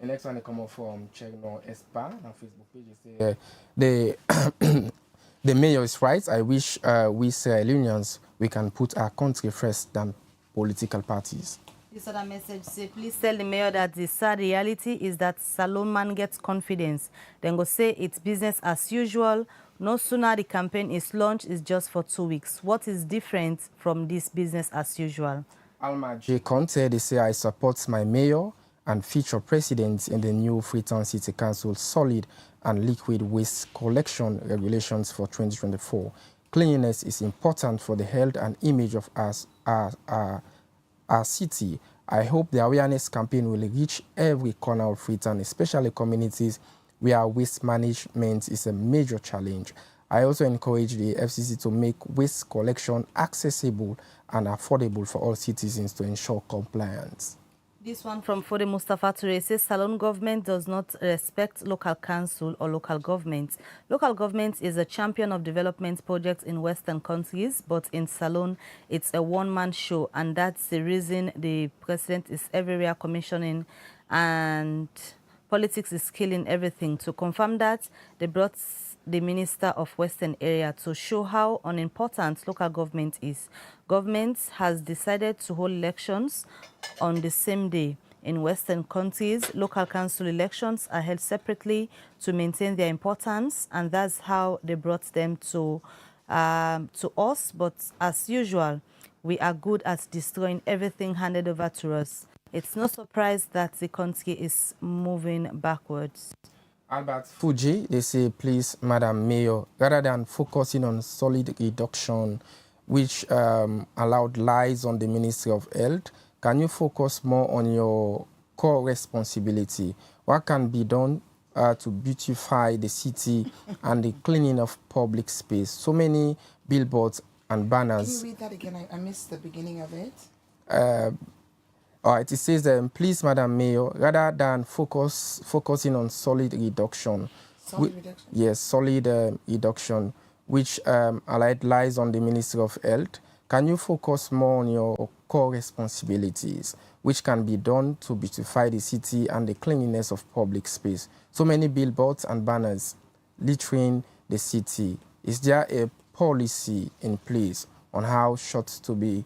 The next one come up from Chegno Espa on Facebook page. The the mayor is right. I wish we Sierra Leoneans we can put our country first than political parties. This other message say, please tell the mayor that the sad reality is that salon man gets confidence. Then go say it's business as usual. No sooner the campaign is launched, it's just for 2 weeks. What is different from this business as usual? Alma J. Conte, they say I support my mayor and future president in the new Freetown City Council solid and liquid waste collection regulations for 2024. Cleanliness is important for the health and image of our city. I hope the awareness campaign will reach every corner of Freetown, especially communities where waste management is a major challenge. I also encourage the FCC to make waste collection accessible and affordable for all citizens to ensure compliance. This one from Fode Mustafa Toure says Salon government does not respect local council or local government. Local government is a champion of development projects in Western countries, but in Salon, it's a one-man show, and that's the reason the president is everywhere commissioning and politics is killing everything. To confirm that, they brought the Minister of Western Area to show how unimportant local government is. Government has decided to hold elections on the same day. In Western countries, local council elections are held separately to maintain their importance, and that's how they brought them to us. But as usual, we are good at destroying everything handed over to us. It's no surprise that the country is moving backwards. Albert Fuji, they say, please, Madam Mayor, rather than focusing on solid reduction, which allowed lies on the Ministry of Health, can you focus more on your core responsibility? What can be done to beautify the city and the cleaning of public space? So many billboards and banners. Can you read that again? I missed the beginning of it. All right, it says, please, Madam Mayor, rather than focusing on solid reduction. Yes, solid reduction, which allied lies on the Ministry of Health. Can you focus more on your core responsibilities, which can be done to beautify the city and the cleanliness of public space? So many billboards and banners littering the city. Is there a policy in place on how shots to be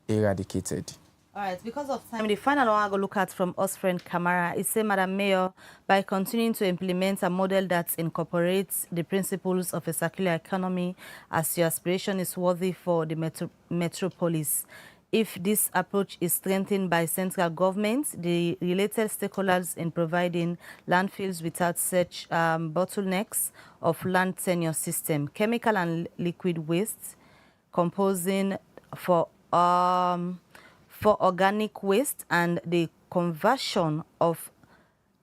eradicated? All right, because of time, the final one I go look at from us friend Kamara is say, Madam Mayor, by continuing to implement a model that incorporates the principles of a circular economy as your aspiration is worthy for the metropolis. If this approach is strengthened by central government, the related stakeholders in providing landfills without such bottlenecks of land tenure system, chemical and liquid waste, composing for organic waste, and the conversion of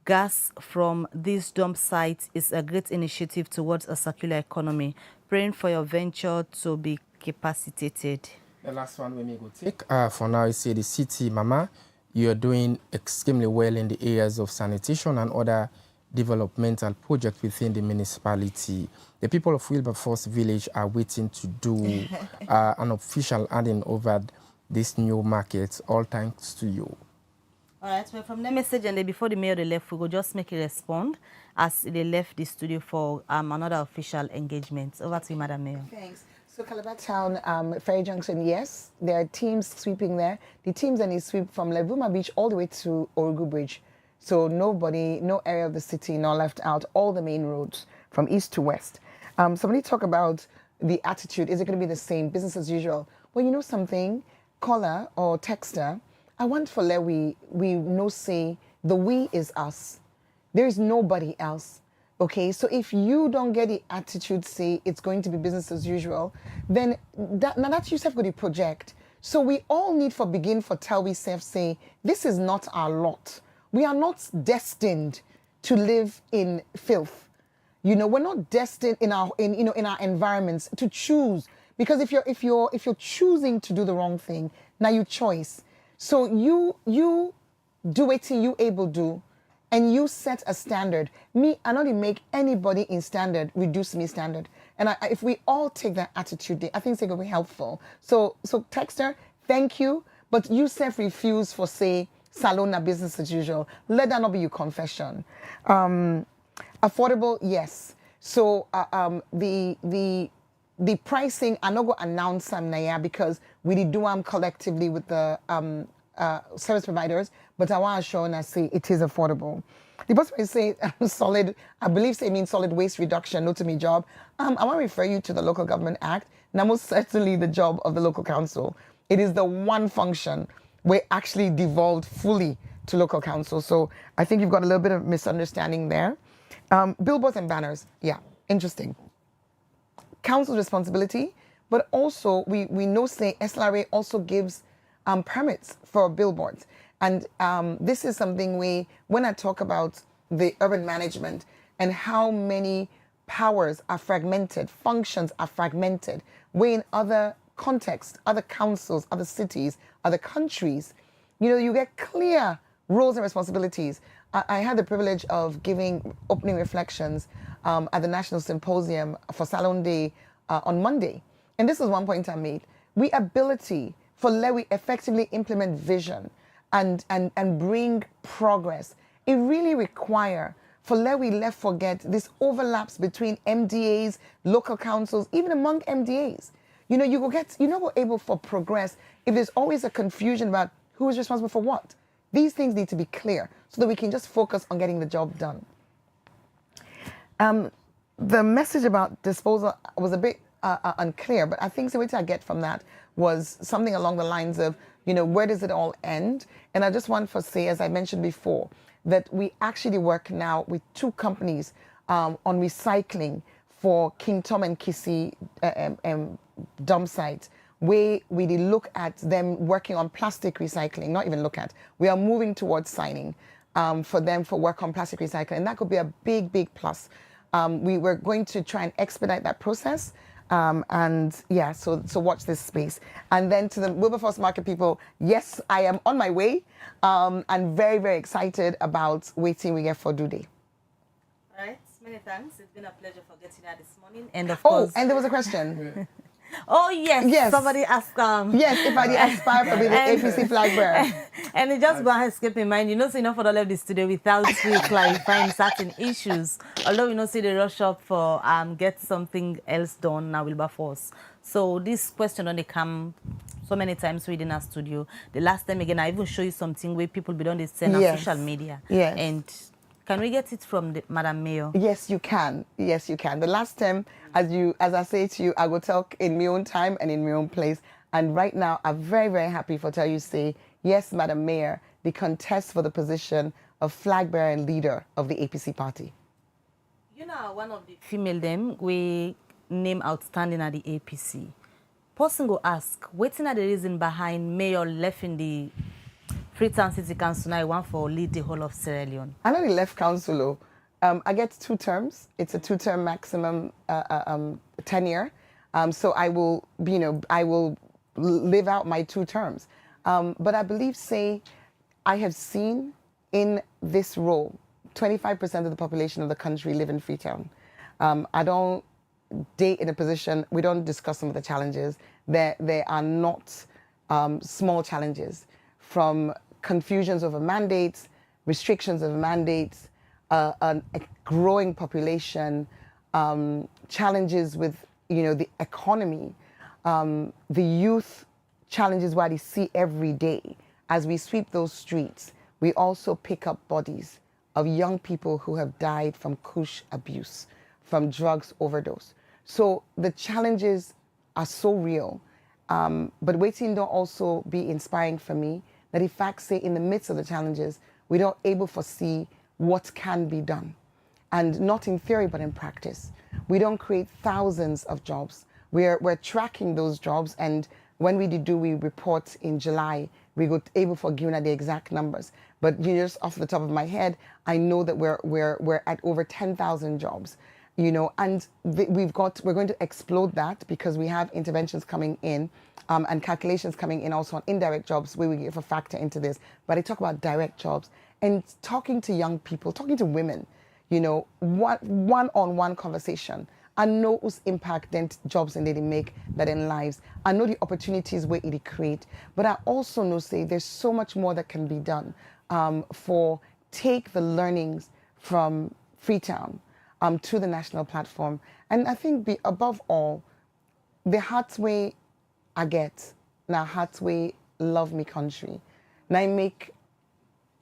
gas from these dump sites is a great initiative towards a circular economy. Praying for your venture to be capacitated. The last one we may go take for now is say the city, Mama, you are doing extremely well in the areas of sanitation and other developmental projects within the municipality. The people of Wilberforce Village are waiting to do an official handing over this new market, all thanks to you. All right, well, from the message and before the mayor they left, we will just make a respond as they left the studio for another official engagement. Over to you, Madam Mayor. Thanks. So Calabar Town, Ferry Junction, yes, there are teams sweeping there. The teams and they sweep from Levuma Beach all the way to Orugu Bridge. So no area of the city not left out, all the main roads from east to west. Somebody talk about the attitude. Is it going to be the same, business as usual? Well, you know something? Caller or texter, I want for let we know say the we is us. There is nobody else. Okay, so if you don't get the attitude say it's going to be business as usual, then that's yourself going to project. So we all need for begin for tell we self say this is not our lot. We are not destined to live in filth. You know, we're not destined in our environments to choose. Because if you're choosing to do the wrong thing, now you choice. So you do it till you able do, and you set a standard. Me, I not make anybody in standard reduce me standard. And if we all take that attitude, I think it's going to be helpful. So Texter, thank you, but you self-refuse for, say, Salona business as usual. Let that not be your confession. Affordable, yes. So the pricing, I'm not going to announce them now because we did do them collectively with the service providers, but I want to show and I say it is affordable. The person will say solid, I believe say means solid waste reduction, not to me job. I want to refer you to the Local Government Act. Now, most certainly the job of the local council. It is the one function where actually devolved fully to local council. So I think you've got a little bit of misunderstanding there. Billboards and banners, yeah, interesting. Council's responsibility, but also we know say SLRA also gives permits for billboards. And this is something when I talk about the urban management and how many powers are fragmented, functions are fragmented, where in other contexts, other councils, other cities, other countries, you get clear roles and responsibilities. I had the privilege of giving opening reflections at the National Symposium for Salon Day on Monday. And this is one point I made. We ability for Lewy effectively implement vision and bring progress. It really require for Lewy left forget this overlaps between MDAs, local councils, even among MDAs. You're not able for progress if there's always a confusion about who is responsible for what. These things need to be clear so that we can just focus on getting the job done. The message about disposal was a bit unclear, but I think the way I get from that was something along the lines of, where does it all end? And I just want to say, as I mentioned before, that we actually work now with 2 companies on recycling for King Tom and Kissy dump sites, where we did look at them working on plastic recycling, not even look at. We are moving towards signing for them for work on plastic recycling, and that could be a big, big plus. We were going to try and expedite that process. So watch this space. And then to the Wilberforce market people, yes, I am on my way and very, very excited about waiting we get for due day. All right, many thanks. It's been a pleasure for getting here this morning. And of course... and there was a question. Oh, yes. Somebody asked... yes, if I aspire for being the APC flag bearer. And it just going to escape my mind. So for the left this today without clarifying certain issues. Although see the rush up for get something else done now Wilberforce. So this question only come so many times within our studio. The last time again, I even show you something where people be on this on social media. Yes. And can we get it from Madam Mayor? Yes, you can. Yes, you can. The last time, as I say to you, I will talk in my own time and in my own place. And right now, I'm very, very happy for tell you say, yes, Madam Mayor, the contest for the position of flag bearer and leader of the APC party. One of the female them we name outstanding at the APC. Person go ask, what's the reason behind Mayor left in the Freetown City Council now want for lead the whole of Sierra Leone? I know the left council. I get 2 terms. It's a 2-term maximum tenure. So I will, I will live out my 2 terms. But I believe, I have seen in this role, 25% of the population of the country live in Freetown. I don't date in a position, we don't discuss some of the challenges. There are not small challenges, from confusions over mandates, restrictions of mandates, a growing population, challenges with the economy, the youth challenges what I see every day. As we sweep those streets, we also pick up bodies of young people who have died from kush abuse, from drugs overdose. So the challenges are so real, but waiting don't also be inspiring for me, that in fact in the midst of the challenges, we don't able to foresee what can be done. And not in theory, but in practice. We don't create thousands of jobs. We're tracking those jobs, and when we report in July, we got able for giving the exact numbers. But just off the top of my head, I know that we're at over 10,000 jobs. And we're going to explode that, because we have interventions coming in and calculations coming in also on indirect jobs, where we give a factor into this. But I talk about direct jobs. and talking to young people, talking to women, you know, one-on-one conversation. I know whose impact then jobs and they make that in lives. I know the opportunities where it create, but I also know say there's so much more that can be done for take the learnings from Freetown to the national platform. And I think above all, the heart way I get, now heart way love me country. Now I make,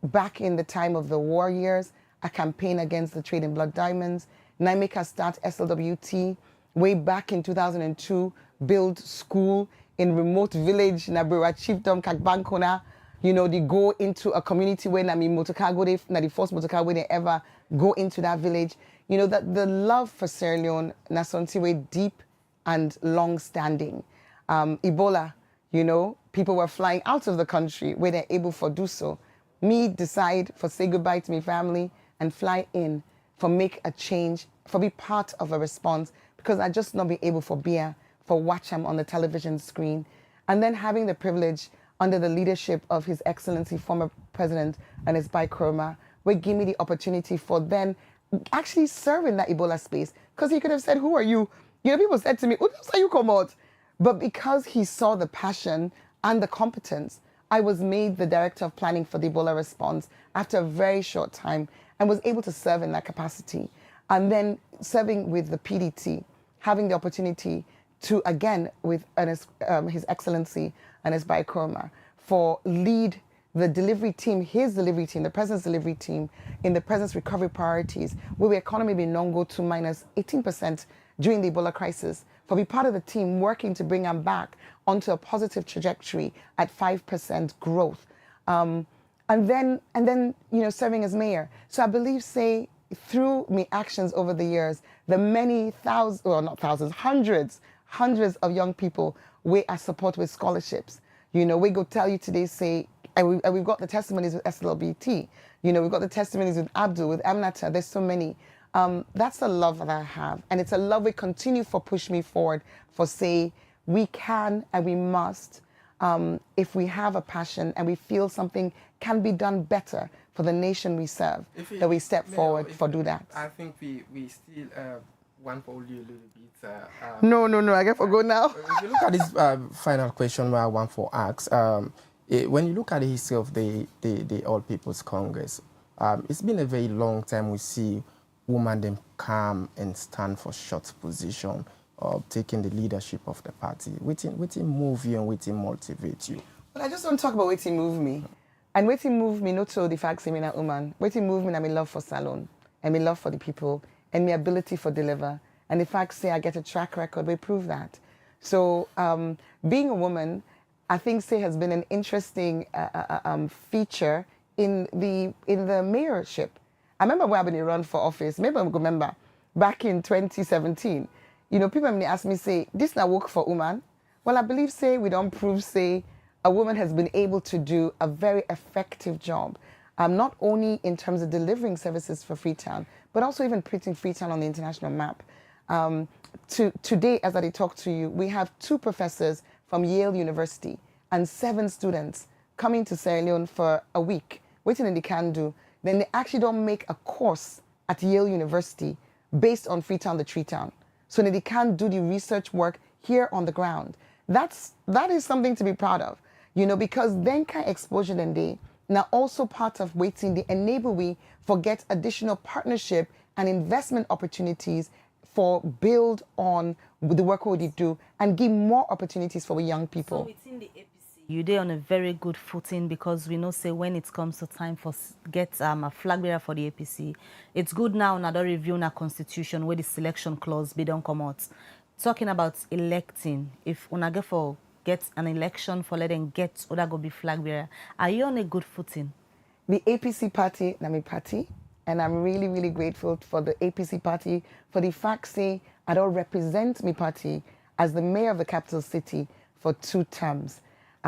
back in the time of the war years, a campaign against the trade in blood diamonds. Now I make her start SLWT way back in 2002, build school in remote village, Nabura Chiefdom, Kakbankona. You know, they go into a community where Nami Motokago, the first Motokago they ever go into that village. You know, that the love for Sierra Leone, na something way deep and long-standing. Ebola, you know, people were flying out of the country where they're able to do so. Me decide for say goodbye to my family and fly in for make a change, for be part of a response, because I just not be able for beer, for watch them on the television screen. And then having the privilege under the leadership of His Excellency, former President, and his Bychroma, would give me the opportunity for then actually serve in that Ebola space. Because he could have said, who are you? You know, people said to me, who else are you come out? But because he saw the passion and the competence, I was made the Director of Planning for the Ebola response after a very short time and was able to serve in that capacity. And then serving with the PDT, having the opportunity to, again, with His Excellency and his Bychroma, for lead the delivery team, his delivery team, the President's delivery team, in the President's recovery priorities, where the economy may not go to minus 18% during the Ebola crisis, for be part of the team working to bring them back onto a positive trajectory at 5% growth. And then, you know, serving as mayor. So I believe, say, through my actions over the years, the many thousands, well, not thousands, hundreds of young people we I support with scholarships. You know, we go tell you today, say, and we've got the testimonies with SLBT. You know, we've got the testimonies with Abdul, with Amnata. There's so many. That's the love that I have. And it's a love we continue for push me forward for say, we can and we must, if we have a passion and we feel something can be done better for the nation we serve, that we step forward for do that. I think we still want for you a little bit. No, I get for go now. If you look at this final question where I want for ask, when you look at the history of the All People's Congress, it's been a very long time we see women them come and stand for short position of taking the leadership of the party. Waiting move you and waiting motivate you. Well, I just want to talk about waiting move me. And waiting move me not so the fact say me na woman. Waiting move me na my love for salon and my love for the people and my ability for deliver. And the fact say I get a track record, we prove that. So being a woman, I think say has been an interesting feature in the mayorship. I remember when I've been run for office, maybe I remember back in 2017, you know, people may ask me, say, this not work for woman. Well, I believe, say, we don't prove, say, a woman has been able to do a very effective job, not only in terms of delivering services for Freetown, but also even putting Freetown on the international map. Today, as I talk to you, we have 2 professors from Yale University and 7 students coming to Sierra Leone for a week, waiting in the can do. Then they actually don't make a course at Yale University based on Freetown, the Tree Town. So that they can't do the research work here on the ground. That is something to be proud of, you know, because then kind of exposure then they now also part of waiting the enable we for get additional partnership and investment opportunities for build on the work we do and give more opportunities for young people. So within the APC, you're there on a very good footing because we know say when it comes to time for get a flag bearer for the APC, it's good now not reviewing a constitution where the selection clause be don't come out. Talking about electing, if una get an election for letting get other go be flag bearer, are you on a good footing? The APC party, na me party, and I'm really, really grateful for the APC party for the fact say I don't represent my party as the mayor of the capital city for 2 terms.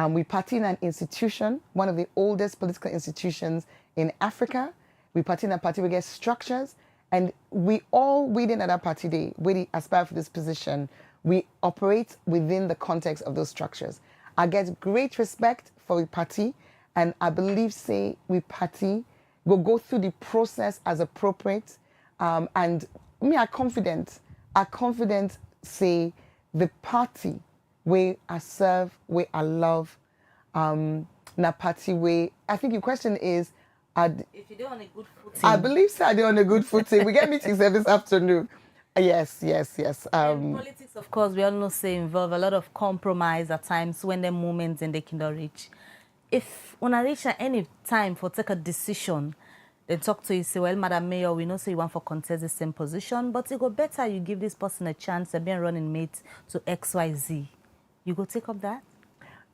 We party in an institution, one of the oldest political institutions in Africa. We party in a party, we get structures, and we all within at that party day, we aspire for this position. We operate within the context of those structures. I get great respect for the party, and I believe, say, we party We'll go through the process as appropriate. And me are confident say the party where I serve, where I love, na party where I think your question is, if you're on a good footing. I believe so. They're on a good footing. We get meetings this afternoon. Yes. Politics, of course, we all know say involve a lot of compromise at times when the moments and they cannot reach. If when I reach at any time for take a decision, they talk to you, say, well, Madam Mayor, we know say you want for contest the same position, but it go better you give this person a chance of being running mate to XYZ. You go take up that?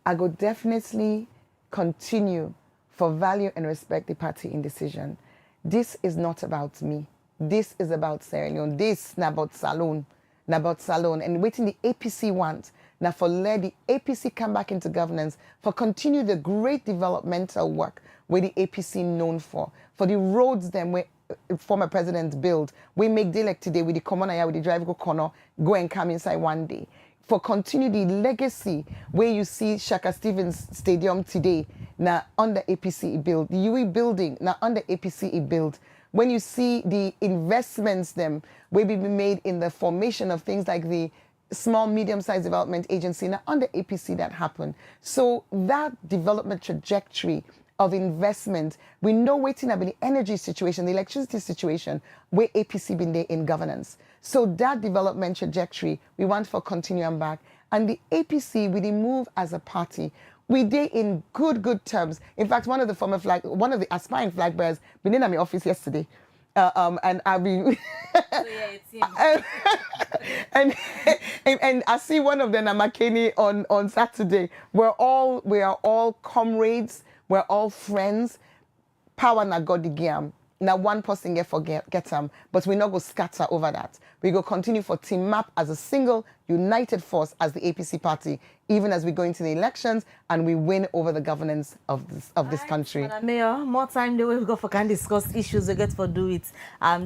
I go definitely continue for value and respect the party in decision. This is not about me. This is about Sierra Leone. This is about Salone. And waiting the APC want. Now for let the APC come back into governance, for continue the great developmental work where the APC known for the roads them where former president build. We make day like today with the common area with the drive go corner, go and come inside one day. For continue the legacy where you see Shaka Stevens Stadium today, now under APC build, the UE building now under APC build. When you see the investments them will be made in the formation of things like the small medium-sized development agency now under APC that happened. So that development trajectory of investment, we know waiting up in the energy situation, the electricity situation, where APC been there in governance. So that development trajectory, we want for continuing back. And the APC, we move as a party. We did in good terms. In fact, one of the aspiring flag bearers been in my office yesterday. And I've been so yeah, it seems. and I see one of them Makeni on Saturday. We are all comrades, we're all friends. Power na God the game. Now one person get them, but we not go scatter over that. We go continue for team map as a single united force as the APC party, even as we go into the elections and we win over the governance of this country. Madam Mayor, more time the way we go for can discuss issues we get for do it.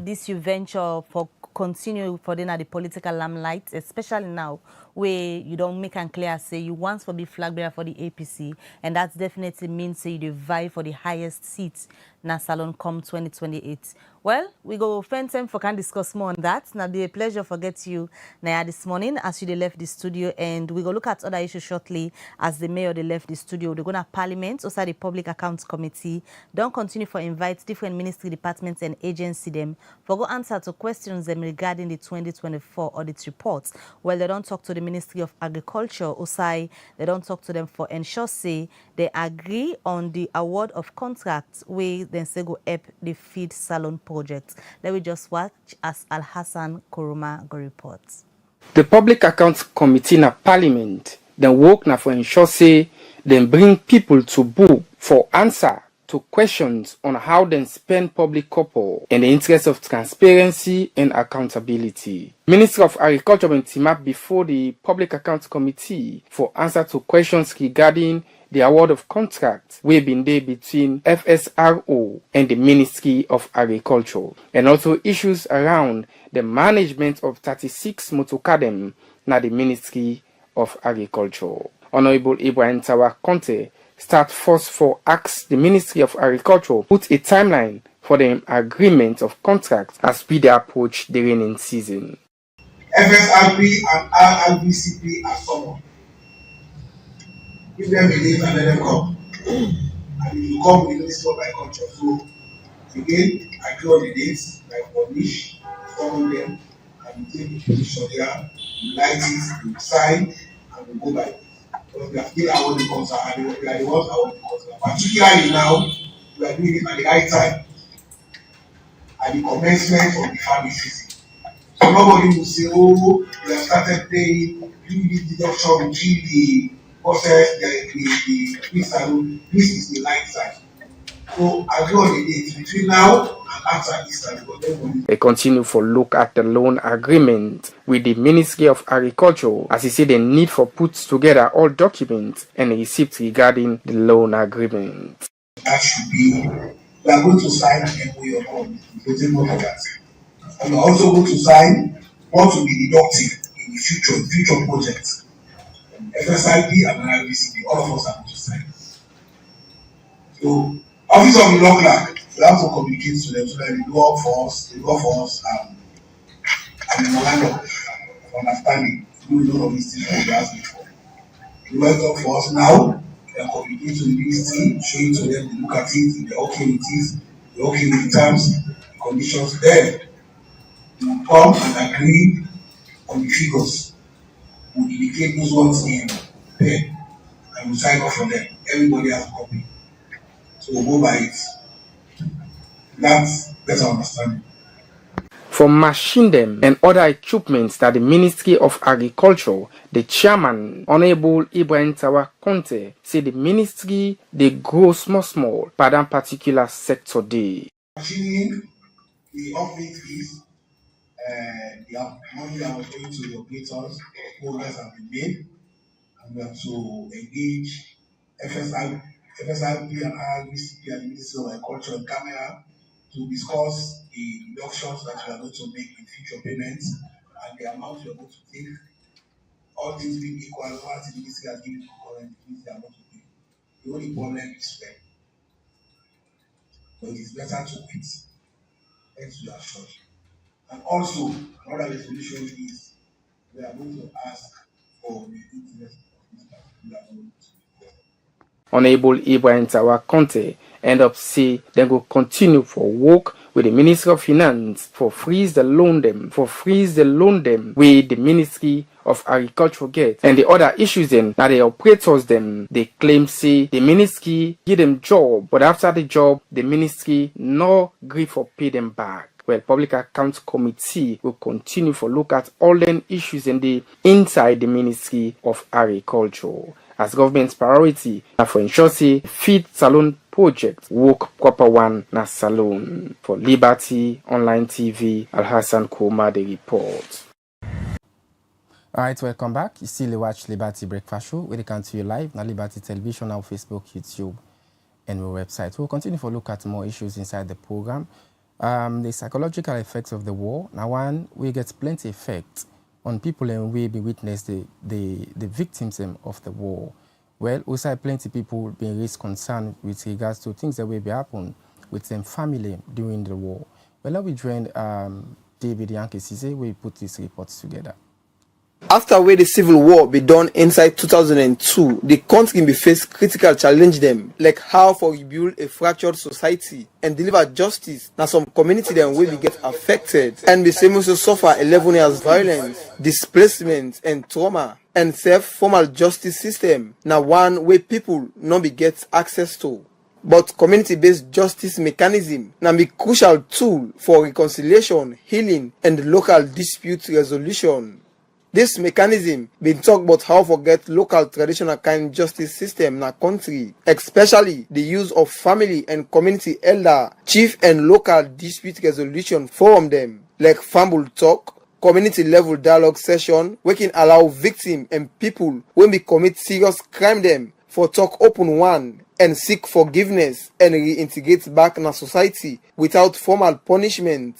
This you venture for continue for the political limelight, especially now where you don't make and clear say you want to be flag bearer for the APC, and that definitely means say you vie for the highest seats na Salon come 2028. Well, we go spend time for can discuss more on that. Now be a pleasure for get you now this morning as you left the studio, and we go look at other issues shortly as the mayor they left the studio. They're gonna Parliament, also the Public Accounts Committee. Don't continue for invite different ministry departments and agency them for go answer to questions them regarding the 2024 audit reports. Well, they don't talk to the Ministry of Agriculture, OSAI, they don't talk to them for ensure say they agree on the award of contracts where then say go help the feed salon project. Let me just watch as Al-Hassan Kuruma go reports. The Public Accounts Committee na Parliament then work na for ensure say then bring people to book for answer to questions on how they spend public couple in the interest of transparency and accountability. Minister of Agriculture went team up before the Public Accounts Committee for answer to questions regarding the award of contracts we been there between FSRO and the Ministry of Agriculture, and also issues around the management of 36 motokadem na the Ministry of Agriculture. Honorable Ibrahim Tawa Conte start first for ask the Ministry of Agriculture put a timeline for the agreement of contracts as we approach the rainy season. FSRP and RRBCP are common. Give them a date and let them come. And if you come with the Ministry of Agriculture, so again, I draw the dates, I publish, follow them, and you take the position there, you light it, you sign, and we go by it. Because we are still our the concern, and we are the ones that want the concern. Particularly now, we are doing it at the right time, at the commencement of the farming season. So nobody will say, oh, we have started paying, do this deduction between the process, the salon. This is the light side. So I draw the date between now and after Easter. They continue for look at the loan agreement with the Ministry of Agriculture, as he said the need for put together all documents and receipts regarding the loan agreement. That should be, we are going to sign an MOU on that. And we are also going to sign what will be deducted in the future projects. FSIP and RBCP, all of us are going to sign. So, Office of the Law Clerk, We have to communicate to them so that they work for us. They work for us and in a line of understanding. Do a lot of these things that we asked before. They work talk for us now. They are communicating to the ministry, showing to them, they look at it, if they're okay with it, they're okay with the terms, the conditions. Then we will come and agree on the figures. We will indicate those ones in pen and we sign off for them. Everybody has a copy. So we'll go by it. That's better understanding. For machine them and other equipment that the Ministry of Agriculture, the chairman, Honorable Ibrahim Tawa Conte, say the ministry they grow small by that particular sector day. Machining, the update fees, the money that was going to the operators, progress have been made, and we have to engage FSIP and IRBCP and the Ministry of Agriculture and COMAHS to discuss the deductions that we are going to make in future payments and the amount we are going to take. All things being equal, what the ministry has given to current, the ministry are not to pay. The only problem is spend. But it is better to quit. Hence we are short. And also, another resolution is we are going to ask for the interest of this particular loan. Honorable Ibrahim Tawa Conte end up say they go continue for work with the Ministry of Finance for freeze the loan them with the Ministry of Agriculture get and the other issues then that the operators them they claim say the ministry give them job but after the job the ministry no agree for pay them back. Well, Public Accounts Committee will continue for look at all them issues in the inside the Ministry of Agriculture as government's priority for ensure say feed salon project work proper one na salon. For Liberty Online TV, Al-Hassan Koma the report. Alright, welcome back. You still watch Liberty Breakfast Show. We come to you live on Liberty Television, our Facebook, YouTube, and our website. We'll continue to look at more issues inside the program. The psychological effects of the war. Now, one, we get plenty effect on people and we be witness the victims of the war. Well, also plenty people being raised concern with regards to things that will be happen with them family during the war. Well, now we joined David Aki-Sawyer, we put these reports together. After where the civil war be done inside 2002, the country be face critical challenge them, like how for rebuild a fractured society and deliver justice. Now some community then will be get affected and be same also suffer 11 years violence, displacement and trauma and self-formal justice system. Now one way people not be get access to. But community-based justice mechanism now be crucial tool for reconciliation, healing and local dispute resolution. This mechanism been talk about how to get local traditional kind justice system in our country, especially the use of family and community elder, chief and local dispute resolution forum them, like family talk, community level dialogue session, we can allow victim and people when we commit serious crime them for talk open one and seek forgiveness and reintegrate back in our society without formal punishment.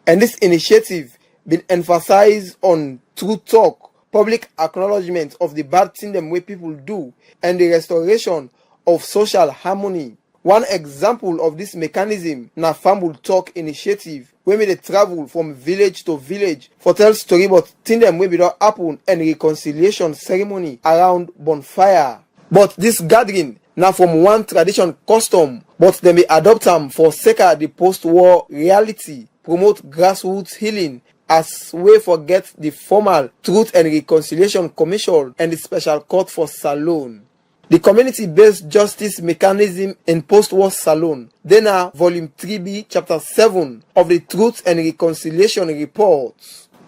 And this initiative been emphasized on true talk, public acknowledgement of the bad thing them way people do, and the restoration of social harmony. One example of this mechanism na family talk initiative, where they travel from village to village for tell story about thing them way don't happen and reconciliation ceremony around bonfire. But this gathering now from one tradition custom, but they may adopt them for sake of the post-war reality, promote grassroots healing as we forget the formal Truth and Reconciliation Commission and the Special Court for Salon. The community-based justice mechanism in post-war Salon, then are Volume 3B, Chapter 7 of the Truth and Reconciliation Report.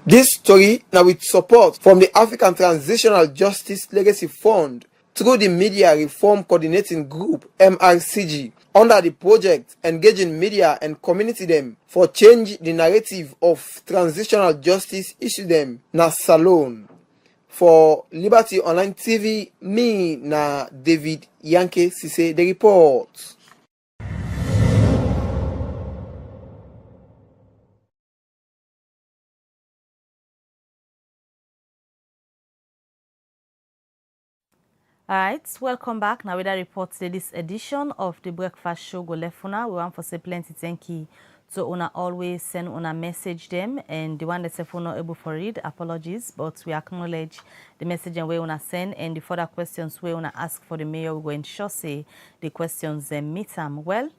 This story now with support from the African Transitional Justice Legacy Fund through the Media Reform Coordinating Group, MRCG, under the project engaging media and community them for change the narrative of transitional justice issue them na salon. For Liberty Online TV, me na David Aki-Sawyer the report. All right, welcome back. Now, with a report to this edition of the Breakfast Show go left una. We want to say plenty thank you to una always send una message them, and the one that say for not able to read, apologies, but we acknowledge the message and we una send, and the further questions we una ask for the mayor, we go ensure say the questions meet them. Well,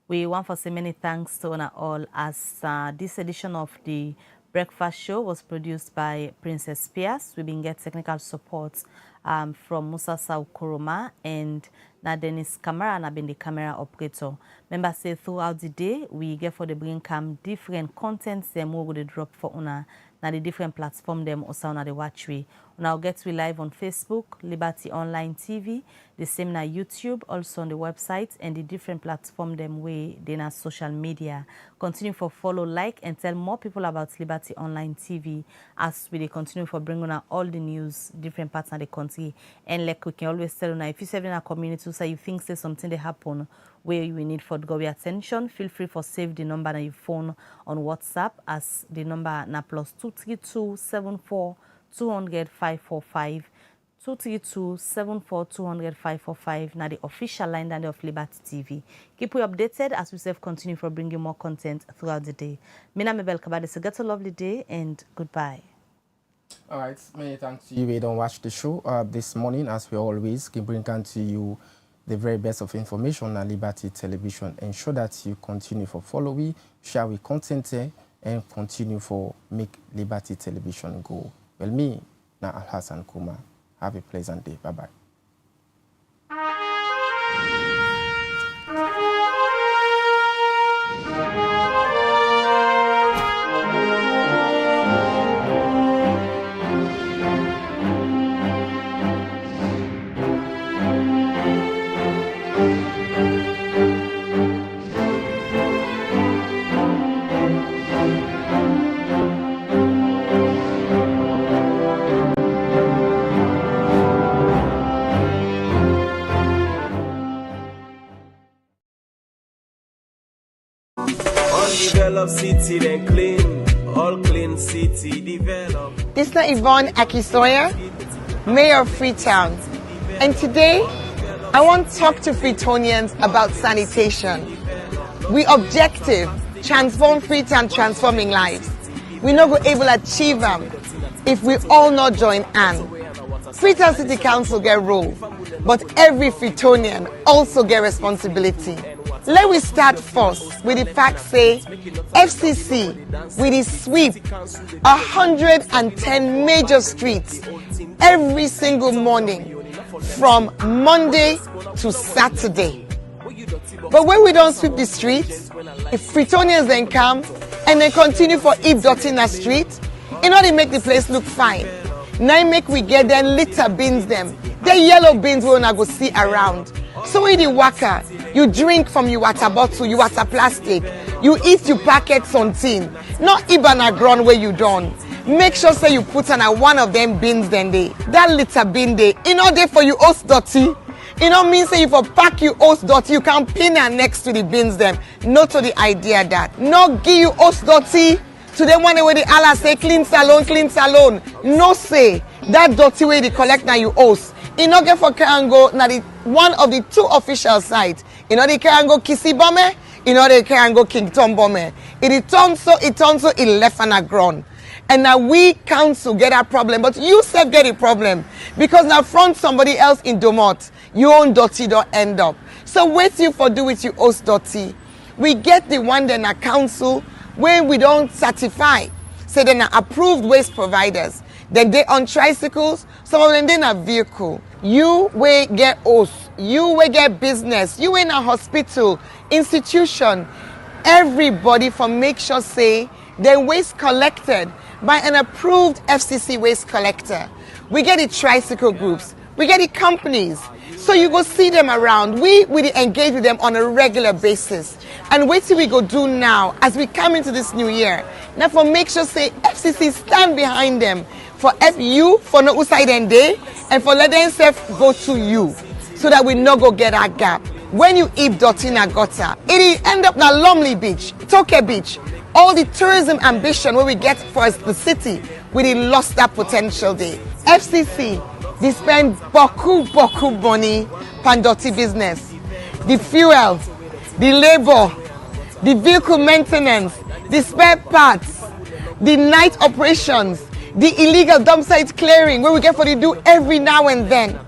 we want to say many thanks to una all as this edition of the Breakfast Show was produced by Princess Pierce. We've been getting technical support from Musa Saukuruma and na Dennis Camera and I've been the camera operator. Remember say throughout the day we get for the bring cam different contents them we will drop for una na the different platform them also na the watch we. Now get we live on Facebook, Liberty Online TV, the same na YouTube, also on the website and the different platform them way then na social media. Continue for follow, like and tell more people about Liberty Online TV as we continue for bringing out all the news, different parts of the country. And like we can always tell you now, if you serve in a community so you think say something they happen where you need for go your attention, feel free for save the number on your phone on WhatsApp as the number na +232 74 200 545 232 74 200 545 na the official line down of Liberty TV. Keep you updated as we continue for bringing more content throughout the day. Mina Mebel Kabade, so get a lovely day and goodbye. All right, many thanks to you. We don't watch the show this morning as we always can bring to you the very best of information on Liberty Television. Ensure that you continue for following, share with content and continue for make Liberty Television go. Well, me, na Al-Hassan Kuma. Have a pleasant day. Bye-bye. Develop city, then clean, all clean city, develop. This is Yvonne Aki-Sawyer, Mayor of Freetown. And today, I want to talk to Freetonians about sanitation. We objective, transform Freetown, transforming lives. We not go able to achieve them if we all not join hands. Freetown City Council get role, but every Freetonian also get responsibility. Let we start first with the fact say FCC with the sweep 110 major streets every single morning from Monday to Saturday. But when we don't sweep the streets, if Freetonians then come and they continue for heap dirty in the street, you know they make the place look fine. Now make we get them litter bins them. The yellow bins we wanna go see around. So in the waka, you drink from your water bottle, your water plastic, you eat your packet something, not even a ground where you done. Make sure say you put on one of them bins then they. That litter bin they, you know they for you host dirty. You know mean say if you pack you host dirty, you can pin her next to the bins them. Not to the idea that. Not give you host dirty to them one way the Allah say clean salon. No say that dirty way they collect now you host. You know get for Karango now the one of the two official sites. You know they can go Kisi Bome, you know they can go King Tom Bome. It turns so it left on a ground. And now we council get a problem, but you said get a problem because now front somebody else in Domot, your own dirty don't end up. So wait you for do with you host dirty. We get the one then a council where we don't certify. Say then approved waste providers. Then they on tricycles, some of them they a vehicle. You will get host, you will get business, you in a hospital, institution, everybody for make sure say their waste collected by an approved FCC waste collector. We get the tricycle groups, we get the companies. So you go see them around. We engage with them on a regular basis. And wait till we go do now as we come into this new year. Now for make sure say FCC stand behind them. For you, for no outside and day, and for let themselves go to you, so that we no go get a gap. When you eat dirty in a gutter, it end up na Lumley Beach, Toke Beach, all the tourism ambition where we get for the city, we lost that potential there. FCC, They spend boku money pan dirty business. The fuel, the labor, the vehicle maintenance, the spare parts, the night operations, the illegal dump site clearing where we get for the do every now and then.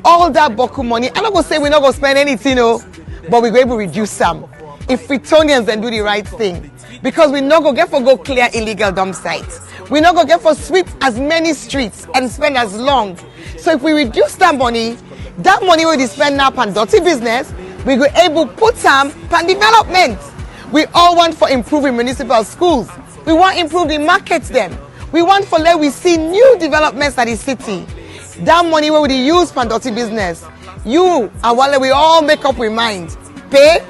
All that boku money. I'm not gonna say we're not gonna spend anything, no, but we're going to reduce some. If Freetonians then do the right thing. Because we're not gonna get for go clear illegal dump sites. We're not gonna get for sweep as many streets and spend as long. So if we reduce that money we spend now on dirty business, we go able put some on development. We all want for improving municipal schools. We want to improve the markets them. We want for let we see new developments at the city. That money where we use for dirty business. You and while we all make up we mind. Pay